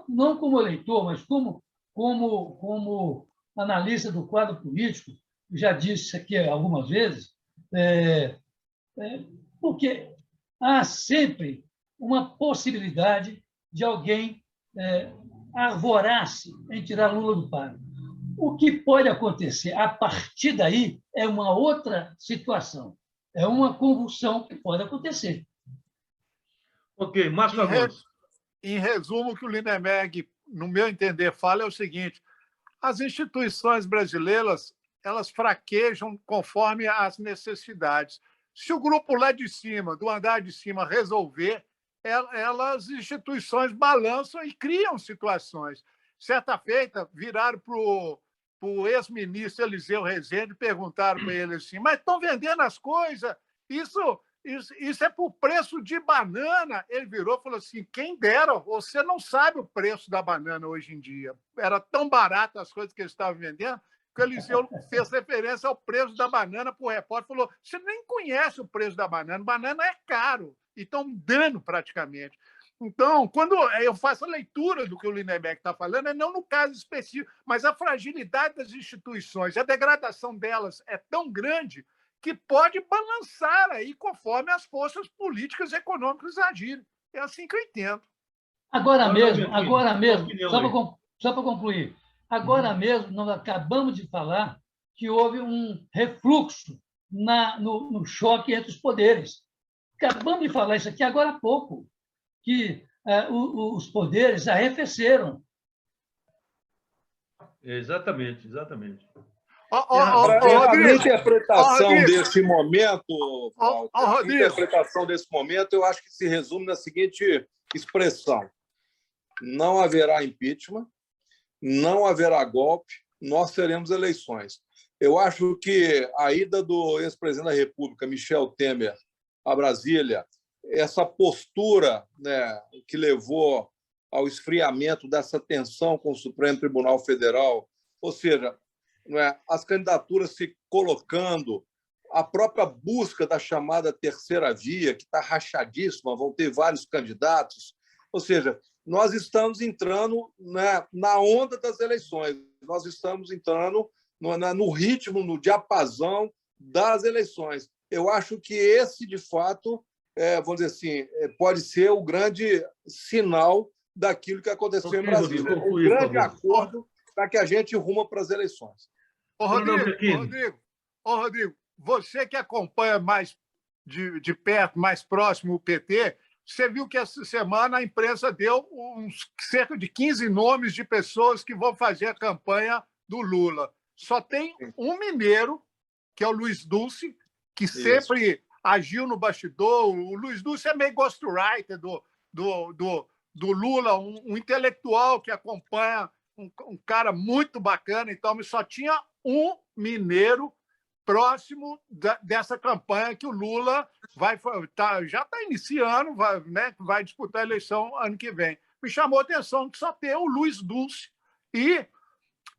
C: não como eleitor, mas como analista do quadro político. Já disse isso aqui algumas vezes, porque há sempre uma possibilidade de alguém arvorar-se em tirar Lula do páreo. O que pode acontecer a partir daí é uma outra situação. É uma convulsão que pode acontecer.
A: Ok, Márcio Fagundes.
F: Em resumo, o que o Lindeberg, no meu entender, fala é o seguinte: as instituições brasileiras elas fraquejam conforme as necessidades. Se o grupo lá de cima, do andar de cima, resolver, as instituições balançam e criam situações. Certa feita, viraram para o ex-ministro Eliseu Rezende e perguntaram para ele assim: mas estão vendendo as coisas? Isso é por preço de banana. Ele virou e falou assim: quem dera, você não sabe o preço da banana hoje em dia. Era tão barato as coisas que eles estavam vendendo que o Eliseu fez referência ao preço da banana para o repórter. Falou: você nem conhece o preço da banana. Banana é caro. E estão dando praticamente. Então, quando eu faço a leitura do que o Lindeberg está falando, é não no caso específico, mas a fragilidade das instituições, a degradação delas é tão grande que pode balançar aí conforme as forças políticas e econômicas agirem. É assim que eu entendo.
C: Agora mesmo, só para concluir, agora mesmo nós acabamos de falar que houve um refluxo no choque entre os poderes. Acabamos de falar isso aqui agora há pouco, que os poderes arrefeceram.
A: Exatamente.
D: A minha interpretação desse momento, a interpretação desse momento, eu acho que se resume na seguinte expressão: não haverá impeachment, não haverá golpe, nós teremos eleições. Eu acho que a ida do ex-presidente da República, Michel Temer, a Brasília, essa postura, né, que levou ao esfriamento dessa tensão com o Supremo Tribunal Federal, ou seja, né, as candidaturas se colocando, a própria busca da chamada terceira via, que está rachadíssima, vão ter vários candidatos, ou seja, nós estamos entrando, né, na onda das eleições, nós estamos entrando no ritmo, no diapasão das eleições. Eu acho que esse, de fato, vamos dizer assim, pode ser o grande sinal daquilo que aconteceu em Brasília. Um grande acordo para que a gente ruma para as eleições.
F: Rodrigo, você que acompanha mais de perto, mais próximo o PT, você viu que essa semana a imprensa deu cerca de 15 nomes de pessoas que vão fazer a campanha do Lula. Só tem um mineiro, que é o Luiz Dulce, que sempre agiu no bastidor. O Luiz Dulce é meio ghostwriter do Lula, um intelectual que acompanha um cara muito bacana. Então, mas só tinha um mineiro próximo dessa campanha que o Lula já está iniciando, vai disputar a eleição ano que vem. Me chamou a atenção que só tem o Luiz Dulce e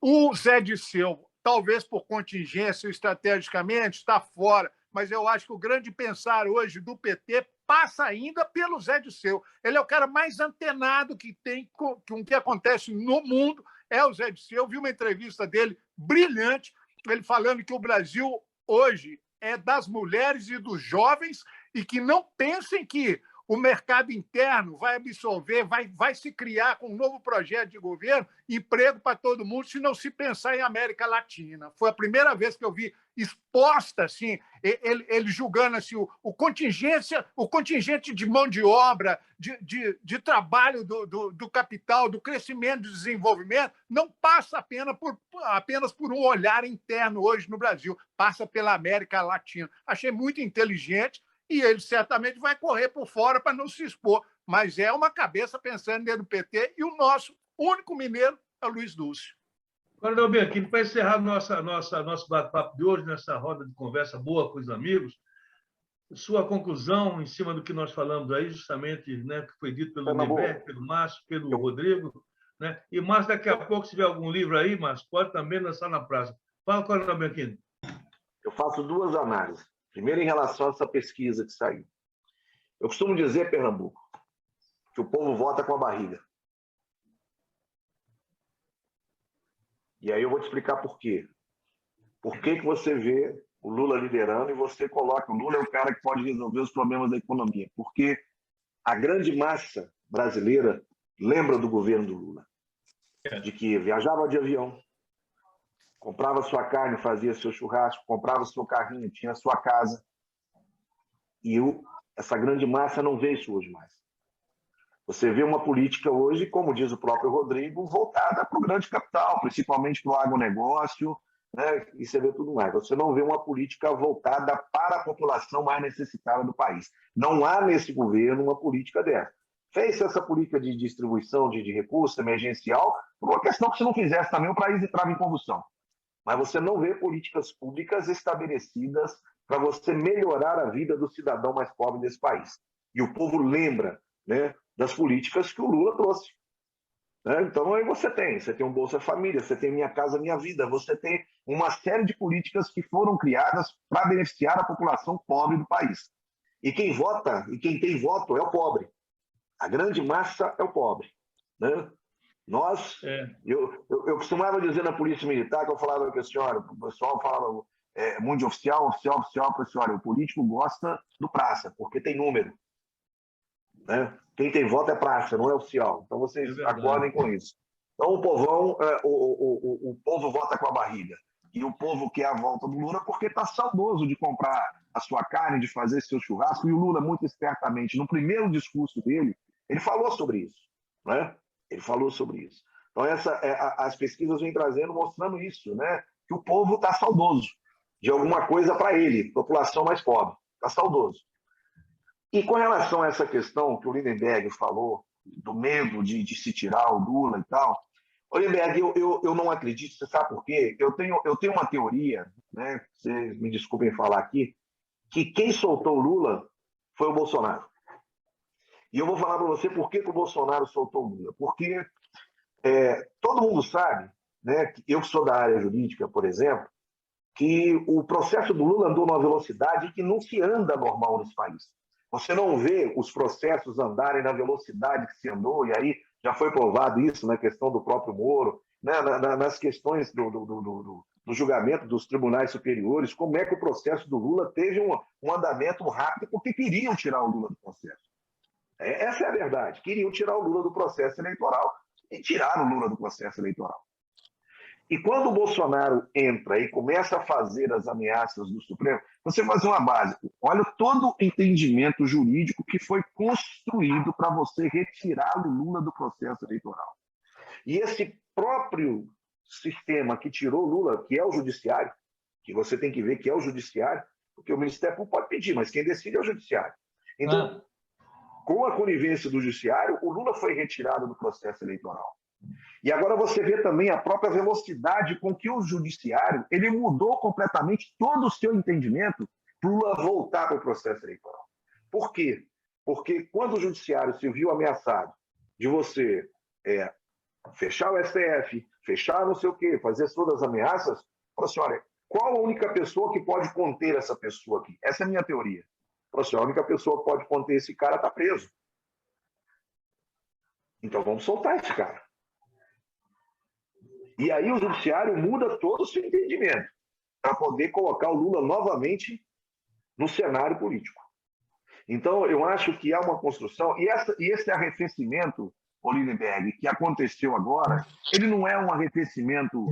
F: o Zé Disseu, talvez por contingência, estrategicamente, está fora, mas eu acho que o grande pensar hoje do PT passa ainda pelo Zé Disseu. Ele é o cara mais antenado que tem com o que acontece no mundo, é o Zé Disseu. Eu vi uma entrevista dele brilhante, ele falando que o Brasil hoje é das mulheres e dos jovens e que não pensem que o mercado interno vai absorver, vai se criar com um novo projeto de governo, emprego para todo mundo, se não se pensar em América Latina. Foi a primeira vez que eu vi exposta assim, ele julgando assim, o contingente de mão de obra, de trabalho do capital, do crescimento, do desenvolvimento, não passa apenas por um olhar interno hoje no Brasil, passa pela América Latina. Achei muito inteligente, e ele certamente vai correr por fora para não se expor. Mas é uma cabeça pensando dentro do PT, e o nosso único mineiro é o Luiz Dulce.
A: Coronel Bianchini, para encerrar nosso bate-papo de hoje, nessa roda de conversa boa com os amigos, sua conclusão em cima do que nós falamos aí, justamente, né, que foi dito pelo Lindenberg, pelo Márcio, pelo Rodrigo, né? E, Márcio, daqui a pouco, se tiver algum livro aí, Márcio, pode também lançar na praça. Fala, Coronel Bianchini.
E: Eu faço duas análises. Primeiro, em relação a essa pesquisa que saiu. Eu costumo dizer, Pernambuco, que o povo vota com a barriga. E aí eu vou te explicar por quê. Por que você vê o Lula liderando e você coloca o Lula é o cara que pode resolver os problemas da economia? Porque a grande massa brasileira lembra do governo do Lula. De que viajava de avião, comprava sua carne, fazia seu churrasco, comprava seu carrinho, tinha sua casa. E essa grande massa não vê isso hoje mais. Você vê uma política hoje, como diz o próprio Rodrigo, voltada para o grande capital, principalmente para o agronegócio, né? E você vê tudo mais. Você não vê uma política voltada para a população mais necessitada do país. Não há nesse governo uma política dessa. Fez essa política de distribuição de recursos emergencial por uma questão que, se não fizesse também, o país entrava em convulsão. Mas você não vê políticas públicas estabelecidas para você melhorar a vida do cidadão mais pobre desse país. E o povo lembra, né, das políticas que o Lula trouxe. Né? Então, aí você tem um Bolsa Família, você tem Minha Casa Minha Vida, você tem uma série de políticas que foram criadas para beneficiar a população pobre do país. E quem vota, e quem tem voto, é o pobre. A grande massa é o pobre. Né? Eu costumava dizer na Polícia Militar, que eu falava que o pessoal falava muito de oficial, eu falei, olha, o político gosta do praça, porque tem número. Né? Quem tem voto é praça, não é oficial. Então vocês acordem com isso. Então o povão, o povo vota com a barriga. E o povo quer a volta do Lula porque está saudoso de comprar a sua carne, de fazer seu churrasco. E o Lula, muito espertamente, no primeiro discurso dele, ele falou sobre isso. Né? Ele falou sobre isso. Então as pesquisas vêm trazendo, mostrando isso, né? Que o povo está saudoso de alguma coisa para ele, população mais pobre. Está saudoso. E com relação a essa questão que o Lindenberg falou, do medo de se tirar o Lula e tal, Lindenberg, eu não acredito, você sabe por quê? Eu tenho uma teoria, né, vocês me desculpem falar aqui, que quem soltou o Lula foi o Bolsonaro. E eu vou falar para você por que o Bolsonaro soltou o Lula. Porque todo mundo sabe, né, eu que sou da área jurídica, por exemplo, que o processo do Lula andou numa velocidade que não se anda normal nesse país. Você não vê os processos andarem na velocidade que se andou, e aí já foi provado isso na questão do próprio Moro, né, nas questões do julgamento dos tribunais superiores, como é que o processo do Lula teve um andamento rápido, porque queriam tirar o Lula do processo. Essa é a verdade. Queriam tirar o Lula do processo eleitoral e tiraram o Lula do processo eleitoral. E quando o Bolsonaro entra e começa a fazer as ameaças do Supremo, você faz uma base. Olha todo o entendimento jurídico que foi construído para você retirar o Lula do processo eleitoral. E esse próprio sistema que tirou o Lula, que é o judiciário, que você tem que ver que é o judiciário, Porque o Ministério Público pode pedir, mas quem decide é o Judiciário. Então, com a conivência do Judiciário, o Lula foi retirado do processo eleitoral. E agora você vê também a própria velocidade com que o Judiciário ele mudou completamente todo o seu entendimento para o Lula voltar para o processo eleitoral. Por quê? Porque quando o Judiciário se viu ameaçado de você fechar o STF, fechar não sei o quê, fazer todas as ameaças, falou assim, olha, qual a única pessoa que pode conter essa pessoa aqui? Essa é a minha teoria. Falou assim, a única pessoa que pode conter esse cara está preso. Então vamos soltar esse cara. E aí o Judiciário muda todo o seu entendimento para poder colocar o Lula novamente no cenário político. Então, eu acho que há uma construção, e esse arrefecimento, Lindenberg, que aconteceu agora, ele não é um arrefecimento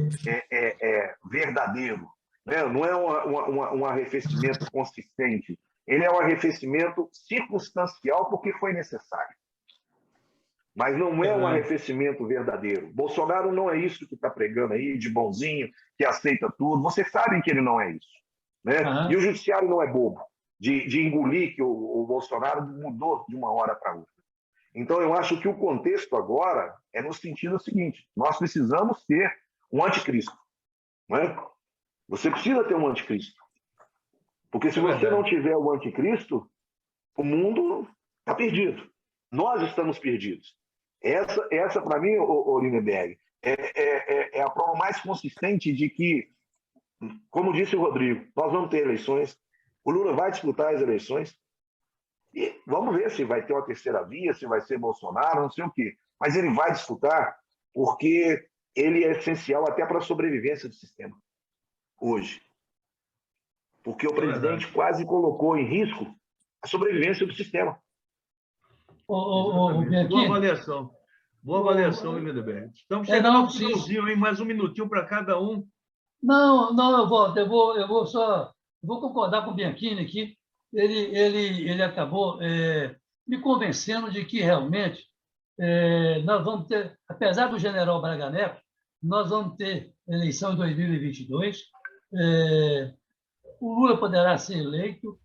E: verdadeiro, né? Não é um arrefecimento consistente. Ele é um arrefecimento circunstancial porque foi necessário. Mas não é um arrefecimento verdadeiro. Bolsonaro não é isso que está pregando aí, de bonzinho, que aceita tudo. Vocês sabem que ele não é isso. Né? E o Judiciário não é bobo de engolir que o Bolsonaro mudou de uma hora para outra. Então, eu acho que o contexto agora é no sentido seguinte: nós precisamos ter um anticristo. Né? Você precisa ter um anticristo. Porque se você não tiver o anticristo, o mundo está perdido. Nós estamos perdidos. Essa para mim, Lindenberg, é a prova mais consistente de que, como disse o Rodrigo, nós vamos ter eleições, o Lula vai disputar as eleições, e vamos ver se vai ter uma terceira via, se vai ser Bolsonaro, não sei o quê. Mas ele vai disputar porque ele é essencial até para a sobrevivência do sistema, hoje. Porque o presidente quase colocou em risco a sobrevivência do sistema.
A: Boa avaliação. Boa avaliação, Lindenberg. Estamos chegando ao finalzinho, hein? Mais um minutinho para cada um.
C: Não, eu vou concordar com o Bianchini aqui. Ele acabou me convencendo de que realmente nós vamos ter, apesar do general Braga Neto, nós vamos ter eleição em 2022. O Lula poderá ser eleito.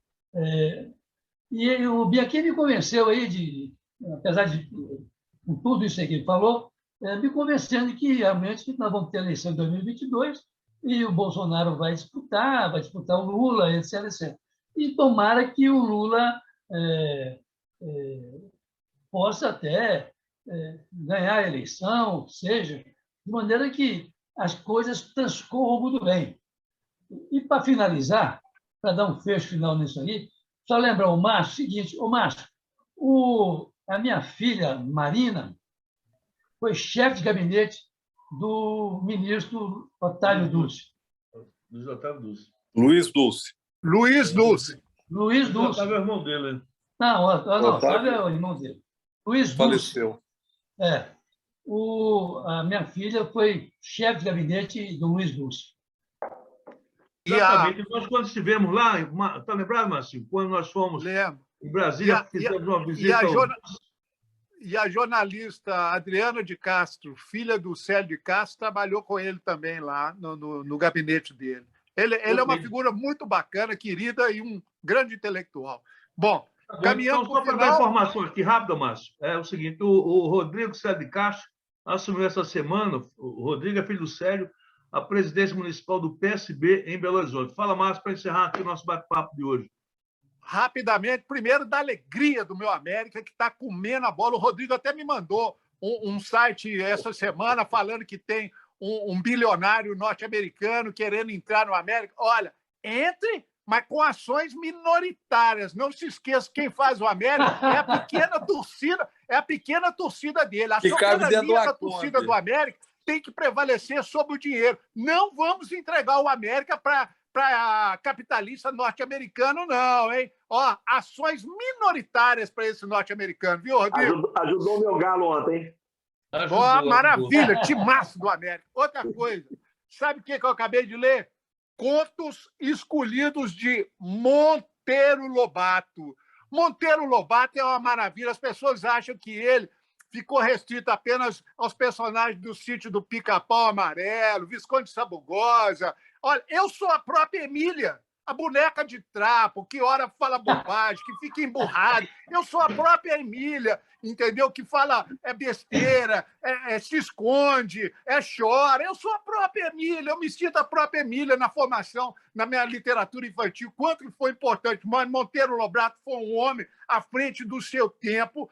C: E o Bianchini me convenceu aí, apesar de com tudo isso aí que ele falou, me convencendo de que realmente nós vamos ter eleição em 2022 e o Bolsonaro vai disputar o Lula, etc, etc. E tomara que o Lula possa até ganhar a eleição, seja, de maneira que as coisas transcorram muito bem. E, para finalizar, para dar um fecho final nisso aí, só lembrar o Márcio o seguinte: Márcio, a minha filha, Marina, foi chefe de gabinete do ministro Otávio Dulce.
D: Luiz Dulce.
F: Luiz Dulce.
A: Otávio é o irmão dele, né?
C: Não, Otávio é o irmão dele. Luiz Dulce.
D: Faleceu.
C: A minha filha foi chefe de gabinete do Luiz Dulce.
A: Exatamente. Nós, quando estivemos lá, está lembrado, Márcio? Quando nós fomos em Brasília, fizemos uma visita.
F: E a jornalista Adriana de Castro, filha do Célio de Castro, trabalhou com ele também lá no gabinete dele. Ele é uma figura muito bacana, querida e um grande intelectual. Bom, caminhando
A: então, só para dar informação aqui rápida, Márcio, é o seguinte: o Rodrigo Célio de Castro assumiu essa semana, o Rodrigo é filho do Célio, a presidência municipal do PSB em Belo Horizonte. Fala, Márcio, para encerrar aqui o nosso bate-papo de hoje.
F: Rapidamente, primeiro da alegria do meu América, que está comendo a bola. O Rodrigo até me mandou um site essa semana falando que tem um bilionário norte-americano querendo entrar no América. Olha, entre, mas com ações minoritárias. Não se esqueça, quem faz o América é a pequena torcida dele. A soberania da torcida do América tem que prevalecer sobre o dinheiro. Não vamos entregar o América para capitalista norte-americano, não, hein? Ó, ações minoritárias para esse norte-americano, viu, Rodrigo?
E: Ajudou o meu galo ontem.
F: Ó, maravilha, timaço do América. Outra coisa, sabe o que eu acabei de ler? Contos escolhidos de Monteiro Lobato. Monteiro Lobato é uma maravilha. As pessoas acham que ele ficou restrito apenas aos personagens do Sítio do Pica-Pau Amarelo, Visconde Sabugosa. Olha, eu sou a própria Emília. a boneca de trapo, que ora fala bobagem, que fica emburrado. Eu sou a própria Emília, entendeu? Que fala besteira, se esconde, chora. Eu sou a própria Emília, eu me sinto a própria Emília na formação, na minha literatura infantil. Quanto que foi importante. Mas Monteiro Lobato foi um homem à frente do seu tempo.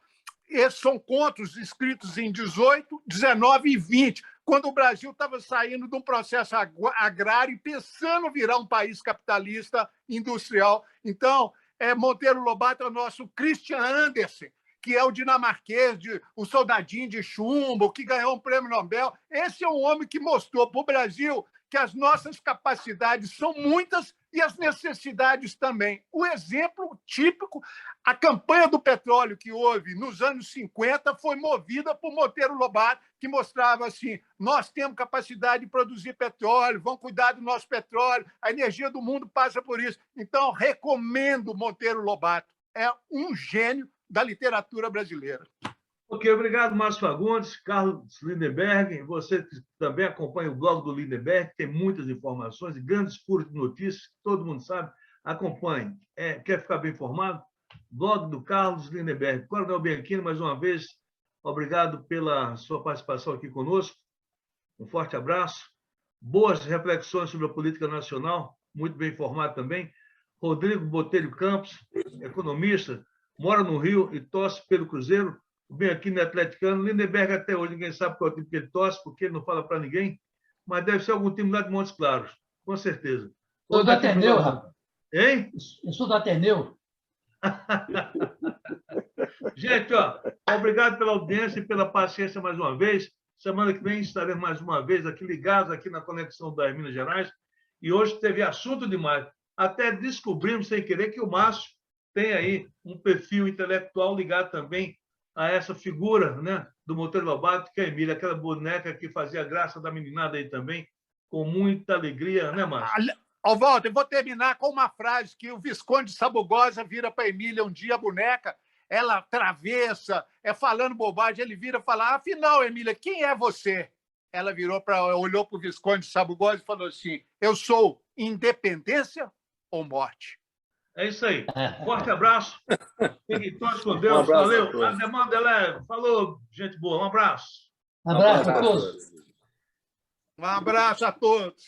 F: Esses são contos escritos em 18, 19 e 20, quando o Brasil estava saindo de um processo agrário e pensando virar um país capitalista industrial. Então, Monteiro Lobato é o nosso Christian Andersen, que é o dinamarquês, o soldadinho de chumbo, que ganhou um prêmio Nobel. Esse é um homem que mostrou para o Brasil que as nossas capacidades são muitas e as necessidades também. O exemplo típico, a campanha do petróleo que houve nos anos 50 foi movida por Monteiro Lobato, que mostrava assim, nós temos capacidade de produzir petróleo, vamos cuidar do nosso petróleo, a energia do mundo passa por isso. Então, recomendo Monteiro Lobato. É um gênio da literatura brasileira.
A: Ok, obrigado, Márcio Fagundes, Carlos Lindenberg, você que também acompanha o blog do Lindenberg, tem muitas informações e grandes furos de notícias, que todo mundo sabe, acompanhe. Quer ficar bem informado? Blog do Carlos Lindenberg. Coronel Bianchini, mais uma vez, obrigado pela sua participação aqui conosco, um forte abraço, boas reflexões sobre a política nacional, muito bem informado também. Rodrigo Botelho Campos, economista, mora no Rio e torce pelo Cruzeiro, bem aqui no atleticano. Lindenberg até hoje, ninguém sabe qual é o time que ele torce, porque ele não fala para ninguém, mas deve ser algum time lá de Montes Claros, com certeza.
C: Sou do Ateneu, rapaz.
A: Hein?
C: Eu sou do Ateneu.
A: Gente, obrigado pela audiência e pela paciência mais uma vez. Semana que vem estaremos mais uma vez aqui ligados aqui na Conexão das Minas Gerais. E hoje teve assunto demais. Até descobrimos, sem querer, que o Márcio tem aí um perfil intelectual ligado também a essa figura, né, do Monteiro Lobato, que é a Emília, aquela boneca que fazia graça da meninada aí também, com muita alegria, né, Márcio?
F: Walter, eu vou terminar com uma frase que o Visconde Sabugosa vira para a Emília um dia, a boneca, ela travessa, falando bobagem, ele vira e fala, afinal, Emília, quem é você? Ela olhou para o Visconde Sabugosa e falou assim, eu sou independência ou morte?
A: É isso aí. Forte abraço. Fiquem todos com Deus.
D: Um abraço.
A: Valeu. A demanda é... Falou, gente boa. Um abraço.
C: Um abraço a todos.
F: Um abraço a todos.